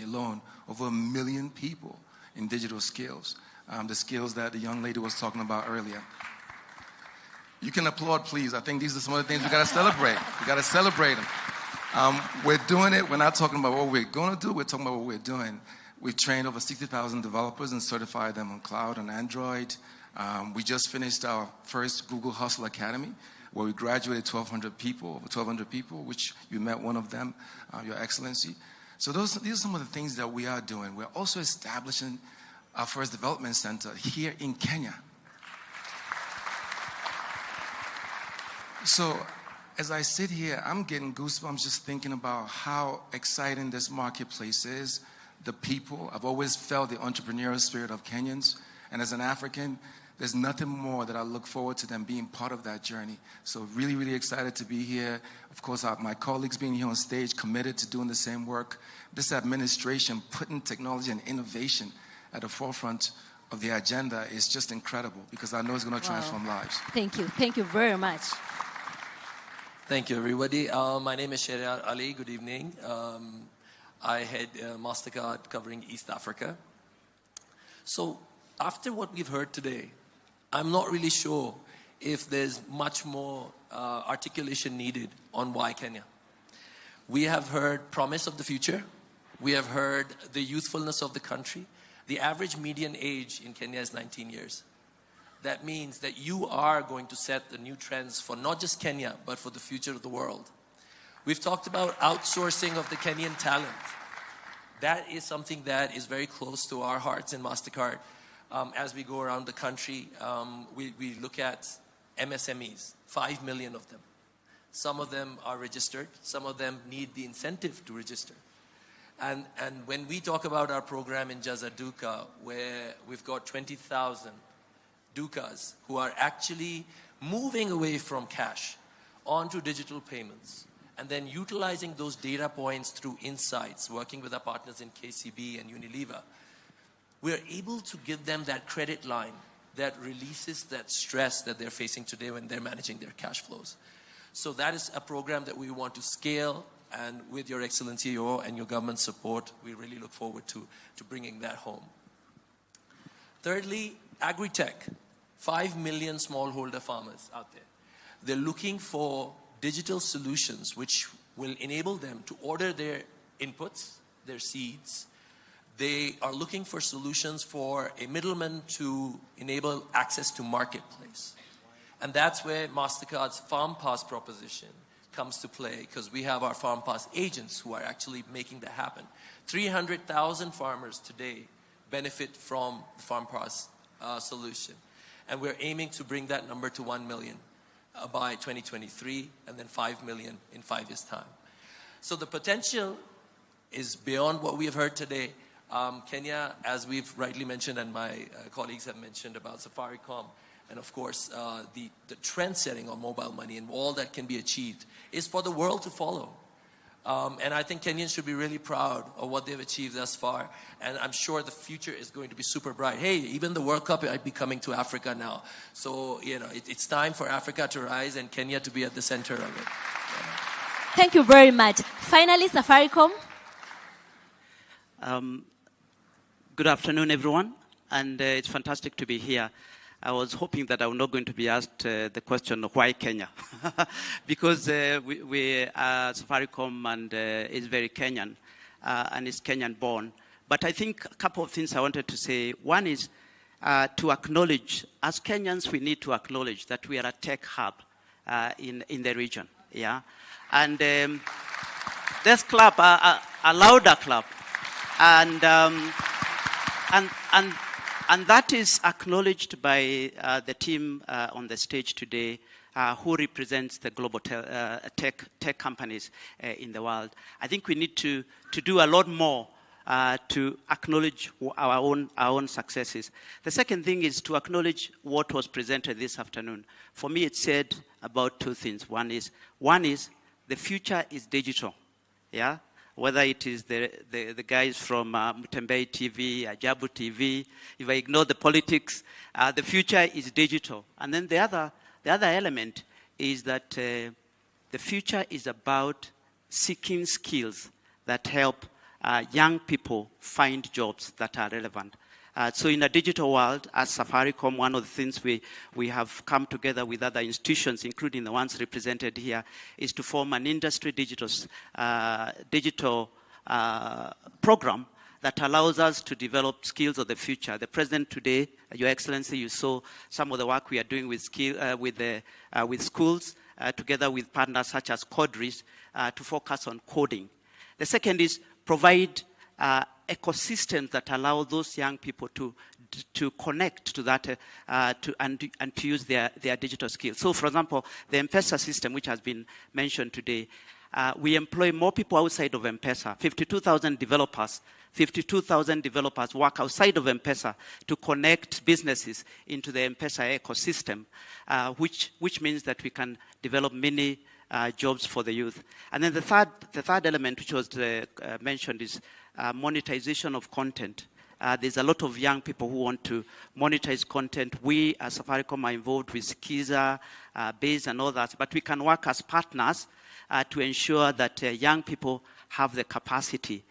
alone over 1 million people in digital skills, the skills that the young lady was talking about earlier. You can applaud, please. I think these are some of the things we got to celebrate. We got to celebrate them. We're doing it. We're not talking about what we're going to do. We're talking about what we're doing. We've trained over 60,000 developers and certified them on cloud and Android. We just finished our first Google Hustle Academy, where we graduated 1,200 people, over 1,200 people, which you met one of them, Your Excellency. So these are some of the things that we are doing. We're also establishing our first development center here in Kenya. So as I sit here, I'm getting goosebumps just thinking about how exciting this marketplace is, the people. I've always felt the entrepreneurial spirit of Kenyans. And as an African, there's nothing more that I look forward to them being part of that journey. So really, really excited to be here. Of course, my colleagues being here on stage, committed to doing the same work. This administration putting technology and innovation at the forefront of the agenda is just incredible, because I know it's going to transform lives. Thank you. Thank you very much. Thank you, everybody. My name is Shariat Ali. Good evening. I head MasterCard covering East Africa. So after what we've heard today, I'm not really sure if there's much more articulation needed on why Kenya. We have heard promise of the future. We have heard the youthfulness of the country. The average median age in Kenya is 19 years. That means that you are going to set the new trends for not just Kenya, but for the future of the world. We've talked about outsourcing of the Kenyan talent. That is something that is very close to our hearts in MasterCard. As we go around the country, we look at MSMEs, 5 million of them. Some of them are registered. Some of them need the incentive to register. And when we talk about our program in Jaza Duka, where we've got 20,000 Dukas who are actually moving away from cash onto digital payments, and then utilizing those data points through insights, working with our partners in KCB and Unilever, we're able to give them that credit line that releases that stress that they're facing today when they're managing their cash flows. So that is a program that we want to scale, and with Your Excellency and your government support, we really look forward to bringing that home. Thirdly, agri-tech. 5 million smallholder farmers out there. They're looking for digital solutions which will enable them to order their inputs, their seeds. They are looking for solutions for a middleman to enable access to marketplace. And that's where MasterCard's Farm Pass proposition comes to play, because we have our Farm Pass agents who are actually making that happen. 300,000 farmers today benefit from the Farm Pass solution. And we're aiming to bring that number to 1 million by 2023, and then 5 million in 5 years' time. So the potential is beyond what we have heard today. Kenya, as we've rightly mentioned, and my colleagues have mentioned about Safaricom, and of course the trend setting on mobile money and all that can be achieved, is for the world to follow. And I think Kenyans should be really proud of what they've achieved thus far. And I'm sure the future is going to be super bright. Hey, even the World Cup might be coming to Africa now. So, it's time for Africa to rise and Kenya to be at the center of it. Thank you very much. Finally, Safaricom. Good afternoon, everyone. And it's fantastic to be here. I was hoping that I was not going to be asked the question, why Kenya? Because we are Safaricom, and is very Kenyan, and is Kenyan born. But I think a couple of things I wanted to say. One is to acknowledge, as Kenyans, we need to acknowledge that we are a tech hub in the region. Yeah, and let's clap, a louder clap, and that is acknowledged by the team on the stage today, who represents the global tech companies in the world. I think we need to do a lot more to acknowledge our own successes. The second thing is to acknowledge what was presented this afternoon. For me, it said about two things. One is the future is digital. Yeah. Whether it is the guys from Mutembei TV, Ajabu TV, if I ignore the politics, the future is digital. And then the other element is that the future is about seeking skills that help young people find jobs that are relevant. So in a digital world, as Safaricom, one of the things we have come together with other institutions, including the ones represented here, is to form an industry digital program that allows us to develop skills of the future. The President today, Your Excellency, you saw some of the work we are doing with schools, together with partners such as Codris, to focus on coding. The second is provide ecosystems that allow those young people to connect to that and to use their digital skills. So, for example, the M-Pesa system, which has been mentioned today, we employ more people outside of M-Pesa. 52,000 developers work outside of M-Pesa to connect businesses into the M-Pesa ecosystem, which means that we can develop many jobs for the youth. And then the third element, which was mentioned, is monetization of content. There's a lot of young people who want to monetize content. We, as Safaricom, are involved with Skiza, Base, and all that, but we can work as partners to ensure that young people have the capacity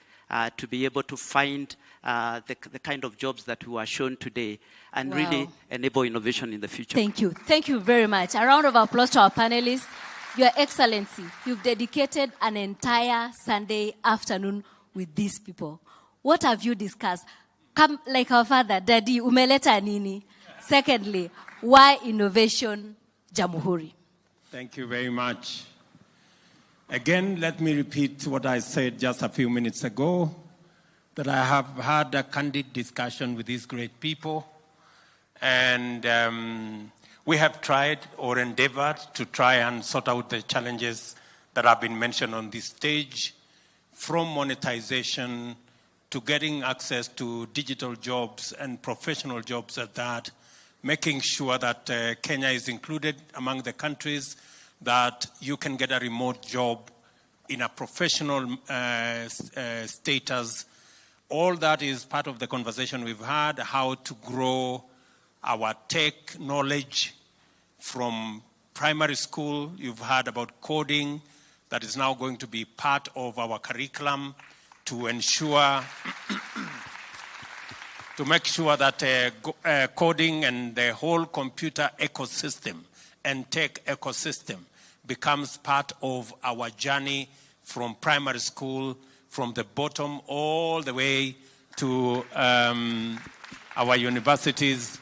to be able to find the kind of jobs that we were shown today and really enable innovation in the future. Thank you. Thank you very much. A round of applause to our panelists. Your Excellency, you've dedicated an entire Sunday afternoon with these people. What have you discussed? Come like our father, Daddy, umeleta nini? Secondly, why innovation Jamhuri? Thank you very much. Again, let me repeat what I said just a few minutes ago, that I have had a candid discussion with these great people, and we have tried or endeavored to try and sort out the challenges that have been mentioned on this stage, from monetization to getting access to digital jobs and professional jobs at that, making sure that Kenya is included among the countries that you can get a remote job in a professional status. All that is part of the conversation we've had, how to grow our tech knowledge from primary school. You've heard about coding that is now going to be part of our curriculum to ensure, to make sure that coding and the whole computer ecosystem and tech ecosystem becomes part of our journey from primary school, from the bottom all the way to our universities.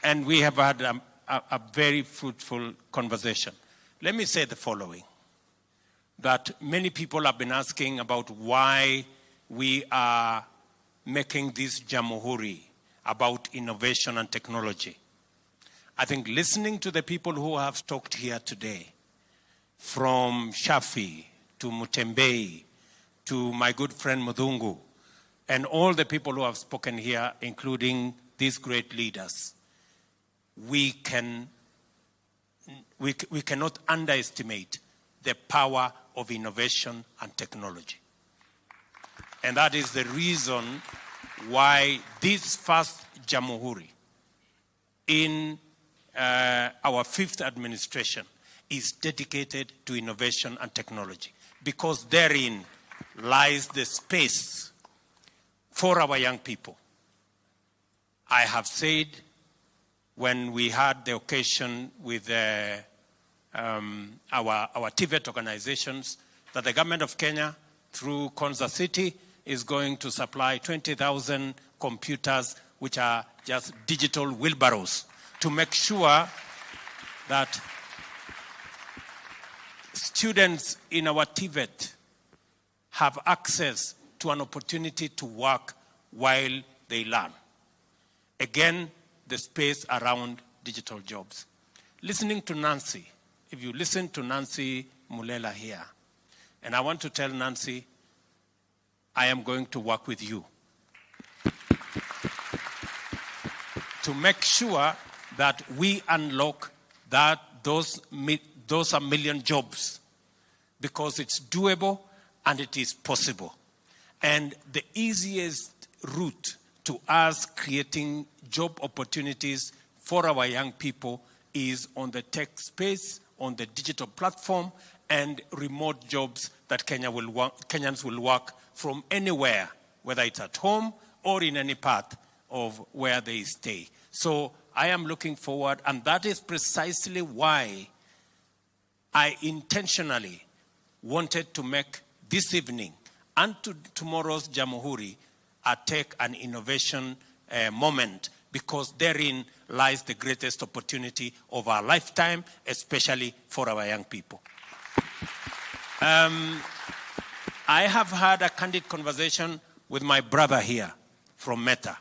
And we have had a very fruitful conversation. Let me say the following, that many people have been asking about why we are making this Jamhuri about innovation and technology. I think listening to the people who have talked here today, from Shafi to Mutembei to my good friend Mudungu, and all the people who have spoken here, including these great leaders, we cannot underestimate the power of innovation and technology. And that is the reason why this first Jamhuri in our fifth administration is dedicated to innovation and technology, because therein lies the space for our young people. I have said, when we had the occasion with our TVET organizations, that the government of Kenya, through Konza City, is going to supply 20,000 computers, which are just digital wheelbarrows, to make sure that students in our TVET have access to an opportunity to work while they learn. Again, the space around digital jobs. Listening to Nancy, if you listen to Nancy Mulela here, and I want to tell Nancy, I am going to work with you to make sure that we unlock those a million jobs, because it's doable and it is possible. And the easiest route to us creating job opportunities for our young people is on the tech space, on the digital platform, and remote jobs that Kenyans will work from anywhere, whether it's at home or in any part of where they stay. So I am looking forward, and that is precisely why I intentionally wanted to make this evening and tomorrow's Jamhuri a tech and innovation moment, because therein lies the greatest opportunity of our lifetime, especially for our young people. I have had a candid conversation with my brother here from Meta,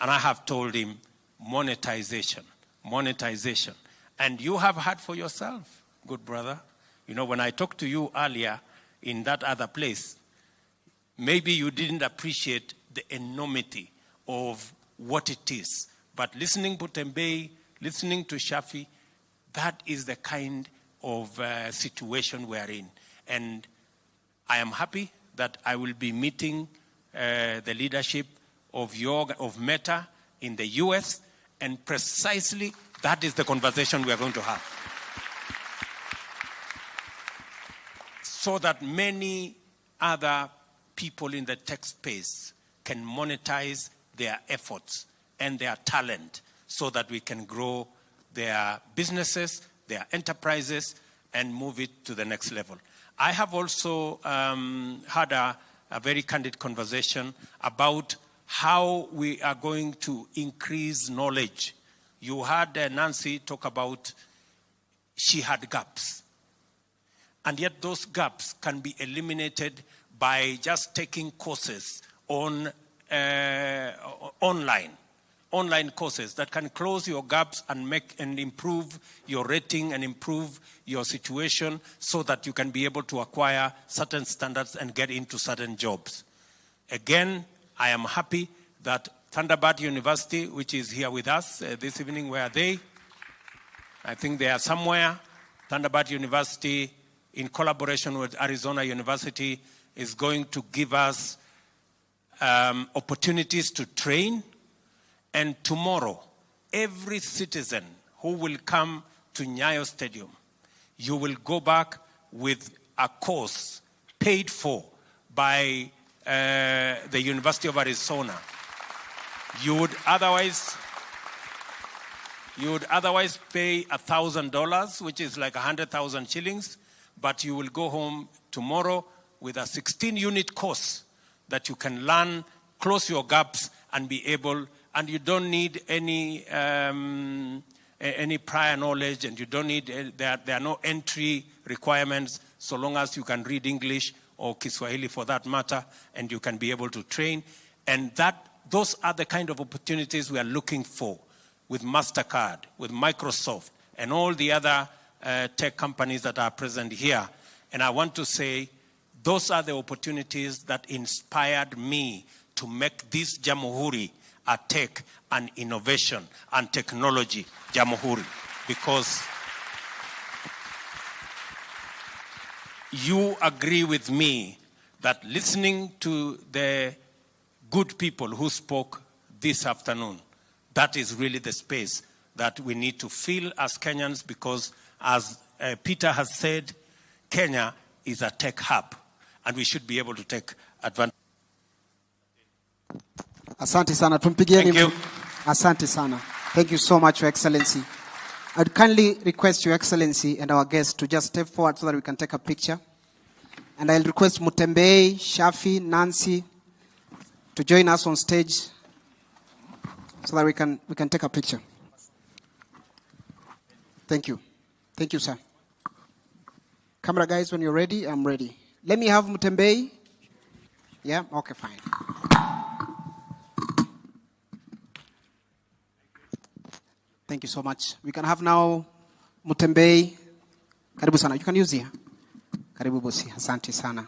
and I have told him monetization. And you have heard for yourself, good brother. You know, when I talked to you earlier in that other place, maybe you didn't appreciate the enormity of what it is. But listening to Tembei, listening to Shafi, that is the kind of situation we are in. And I am happy that I will be meeting the leadership of Meta in the US, and precisely that is the conversation we are going to have. So that many other people in the tech space can monetize their efforts and their talent, so that we can grow their businesses, their enterprises, and move it to the next level. I have also had a very candid conversation about how we are going to increase knowledge. You heard Nancy talk about she had gaps. And yet those gaps can be eliminated by just taking courses on online courses that can close your gaps and improve your rating and improve your situation, so that you can be able to acquire certain standards and get into certain jobs. Again, I am happy that Thunderbird University, which is here with us this evening, where are they? I think they are somewhere. Thunderbird University, in collaboration with Arizona University, is going to give us opportunities to train. And tomorrow, every citizen who will come to Nyayo Stadium, you will go back with a course paid for by the University of Arizona. You would otherwise pay $1,000, which is like 100,000 shillings, but you will go home tomorrow with a 16-unit course that you can learn, close your gaps, and be able. And you don't need any prior knowledge, and you don't need, there are no entry requirements, so long as you can read English or Kiswahili for that matter, and you can be able to train. And those are the kind of opportunities we are looking for with MasterCard, with Microsoft, and all the other tech companies that are present here. And I want to say, those are the opportunities that inspired me to make this Jamhuri a tech and innovation and technology Jamhuri, because you agree with me that listening to the good people who spoke this afternoon, that is really the space that we need to fill as Kenyans, because as Peter has said, Kenya is a tech hub, and we should be able to take advantage. Asante sana. Tumpigieni. Thank you. Asante sana. Thank you so much, Your Excellency. I'd kindly request Your Excellency and our guests to just step forward so that we can take a picture. And I'll request Mutembei, Shafi, Nancy to join us on stage so that we can take a picture. Thank you. Thank you, sir. Camera guys, when you're ready, I'm ready. Let me have Mutembei. Yeah? Okay, fine. Thank you so much. We can have now Mutembei. Karibu sana. You can use here. Karibu bosi. Asante sana.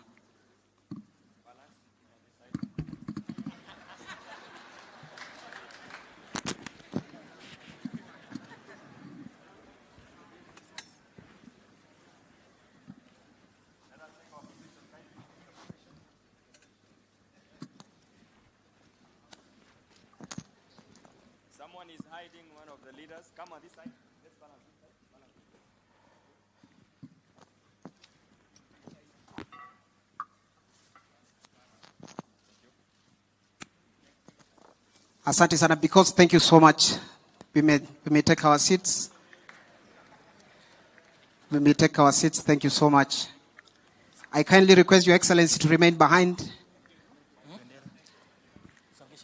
Someone is hiding one of the leaders. Come on this side. Let's balance this side. Balance. Asante sana, because thank you so much. We may take our seats. We may take our seats. Thank you so much. I kindly request Your Excellency to remain behind.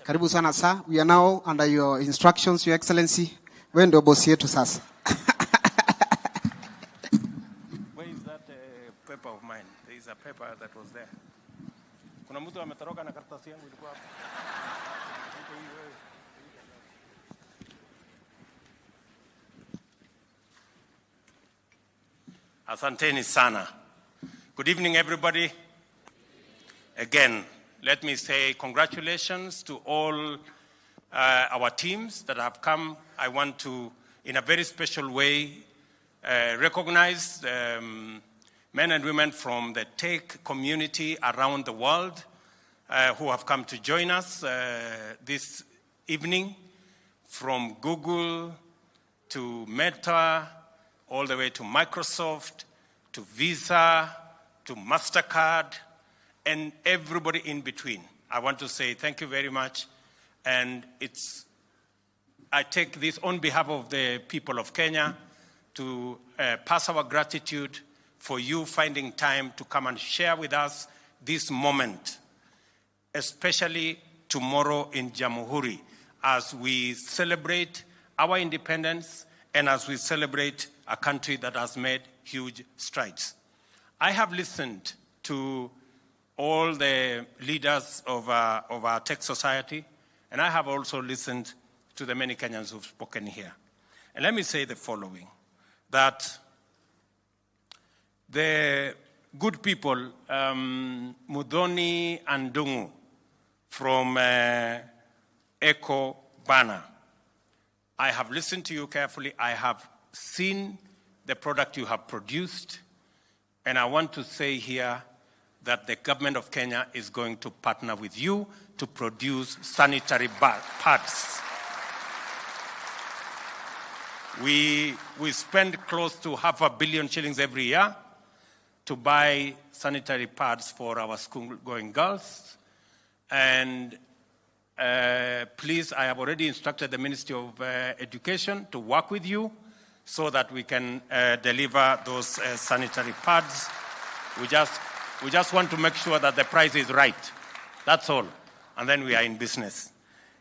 Karibu sana sir. We are now under your instructions, Your Excellency. Wewe ndio bosi yetu sasa. Where is that paper of mine? There is a paper that was there. Kuna mtu ametoroka na karatasi yangu ilikuwa hapa. Asanteni sana. Good evening, everybody. Again, let me say congratulations to all our teams that have come. I want to, in a very special way, recognize men and women from the tech community around the world who have come to join us this evening, from Google to Meta, all the way to Microsoft, to Visa, to MasterCard, and everybody in between. I want to say thank you very much. And I take this on behalf of the people of Kenya to pass our gratitude for you finding time to come and share with us this moment, especially tomorrow in Jamhuri, as we celebrate our independence and as we celebrate a country that has made huge strides. I have listened to all the leaders of our tech society, and I have also listened to the many Kenyans who've spoken here. And let me say the following, that the good people, Mudhoni and Dungu from Eco Bana, I have listened to you carefully. I have seen the product you have produced, and I want to say here that the government of Kenya is going to partner with you to produce sanitary pads. We spend close to $500 million shillings every year to buy sanitary pads for our school-going girls. And please, I have already instructed the Ministry of Education to work with you so that we can deliver those sanitary pads. We just want to make sure that the price is right. That's all. And then we are in business.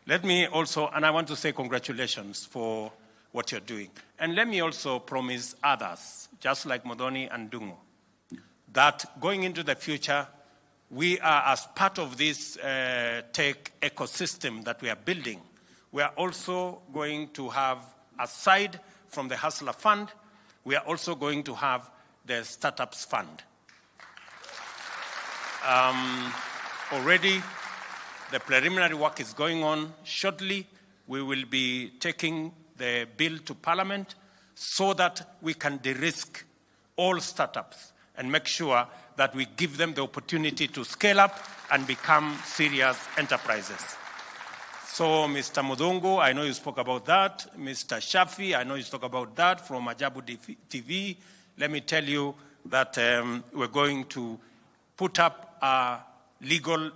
Let me also, and I want to say congratulations for what you're doing. And let me also promise others, just like Modoni and Dungo, that going into the future, we are, as part of this tech ecosystem that we are building, we are also going to have, aside from the Hustler Fund, we are also going to have the Startups Fund. Already, the preliminary work is going on. Shortly, we will be taking the bill to Parliament so that we can de-risk all startups and make sure that we give them the opportunity to scale up and become serious enterprises. So, Mr. Mudongo, I know you spoke about that. Mr. Shafi, I know you spoke about that from Ajabu TV. Let me tell you that we're going to put up a legal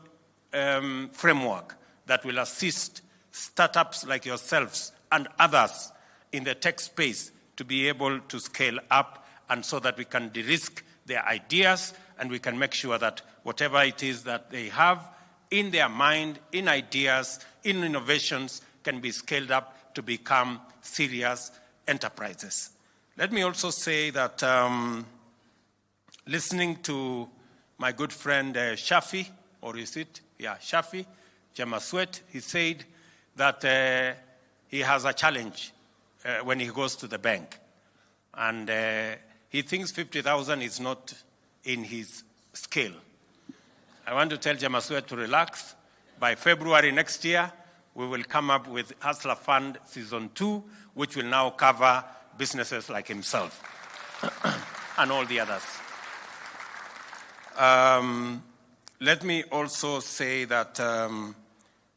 framework that will assist startups like yourselves and others in the tech space to be able to scale up, and so that we can de-risk their ideas and we can make sure that whatever it is that they have in their mind, in ideas, in innovations, can be scaled up to become serious enterprises. Let me also say that listening to my good friend Shafi, or is it? Yeah, Shafi, Jamaswet, he said that he has a challenge when he goes to the bank. And he thinks 50,000 is not in his scale. I want to tell Jamaswet to relax. By February next year, we will come up with Hustler Fund Season 2, which will now cover businesses like himself and all the others. Let me also say that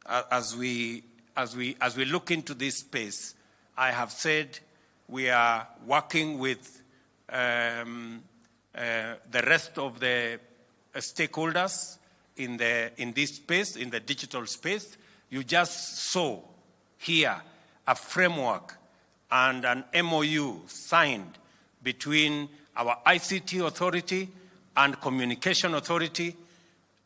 as we look into this space, I have said we are working with the rest of the stakeholders in this space, in the digital space. You just saw here a framework and an MOU signed between our ICT authority and communication authority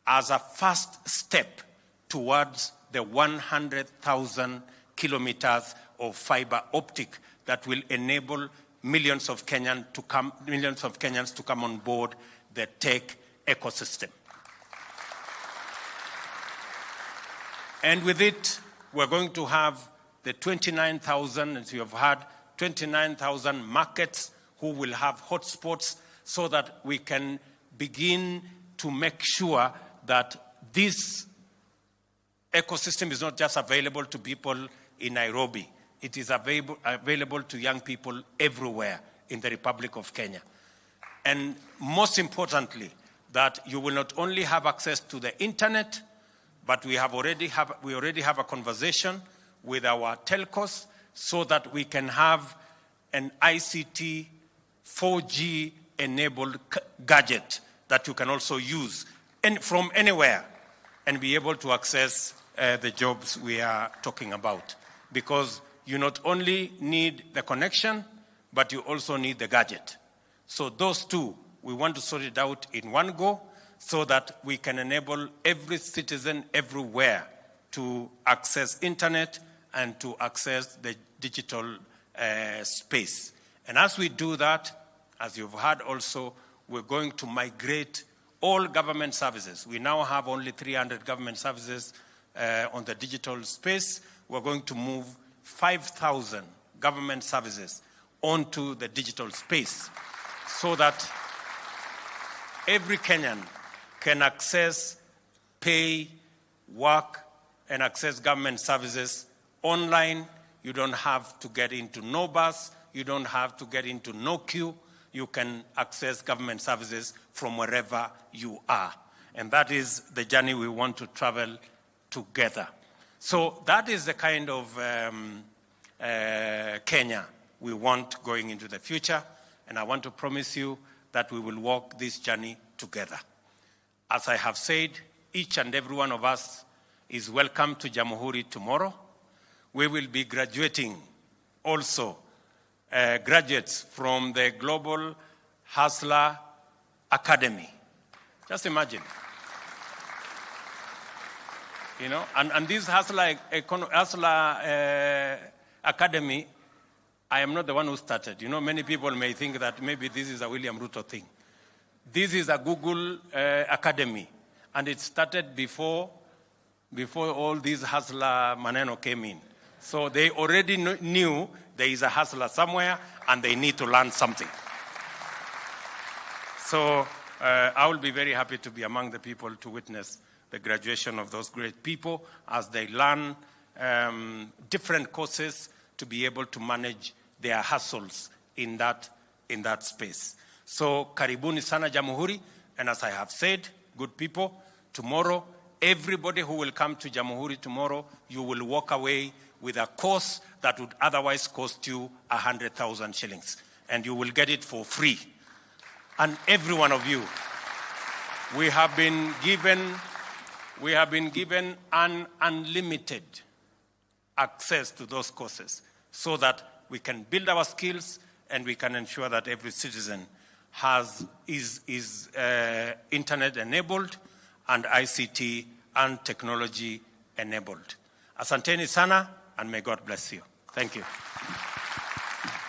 as a first step towards the 100,000 kilometers of fiber optic that will enable millions of Kenyans to come on board the tech ecosystem. And with it, we're going to have the 29,000, as you have heard, 29,000 markets who will have hotspots so that we can begin to make sure that this ecosystem is not just available to people in Nairobi. It is available to young people everywhere in the Republic of Kenya. And most importantly, that you will not only have access to the internet, but we already have a conversation with our telcos so that we can have an ICT 4G enabled gadget that you can also use from anywhere and be able to access the jobs we are talking about. Because you not only need the connection, but you also need the gadget. So those two, we want to sort it out in one go so that we can enable every citizen everywhere to access internet and to access the digital space. And as we do that, as you've heard also, we're going to migrate all government services. We now have only 300 government services on the digital space. We're going to move 5,000 government services onto the digital space so that every Kenyan can access, pay, work, and access government services online. You don't have to get into no bus. You don't have to get into no queue. You can access government services from wherever you are. And that is the journey we want to travel together. So that is the kind of Kenya we want going into the future. And I want to promise you that we will walk this journey together. As I have said, each and every one of us is welcome to Jamhuri tomorrow. We will be graduating also graduates from the Global Hustler Academy. Just imagine. You know, and this Hustler Academy, I am not the one who started. You know, many people may think that maybe this is a William Ruto thing. This is a Google Academy, and it started before all these Hustler Maneno came in. So they already knew there is a hustler somewhere, and they need to learn something. So I will be very happy to be among the people to witness the graduation of those great people as they learn different courses to be able to manage their hustles in that space. So karibuni sana Jamhuri, and as I have said, good people, tomorrow, everybody who will come to Jamhuri tomorrow, you will walk away with a course that would otherwise cost you 100,000 shillings. And you will get it for free. And every one of you, we have been given an unlimited access to those courses so that we can build our skills and we can ensure that every citizen is internet enabled and ICT and technology enabled. Asanteni sana, and may God bless you. Thank you.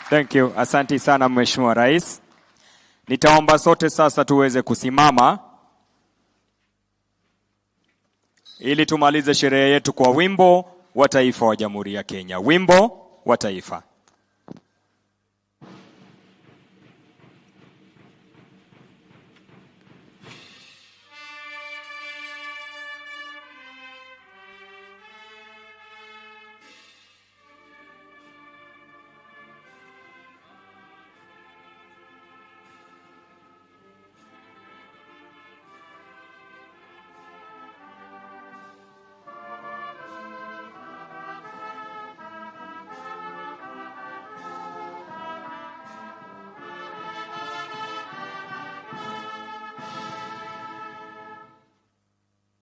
Thank you. Asante sana Mheshimiwa Rais. Nitaomba sote sasa tuweze kusimama ili tumalize sherehe yetu kwa wimbo wa taifa wa Jamhuri ya Kenya. Wimbo wa taifa.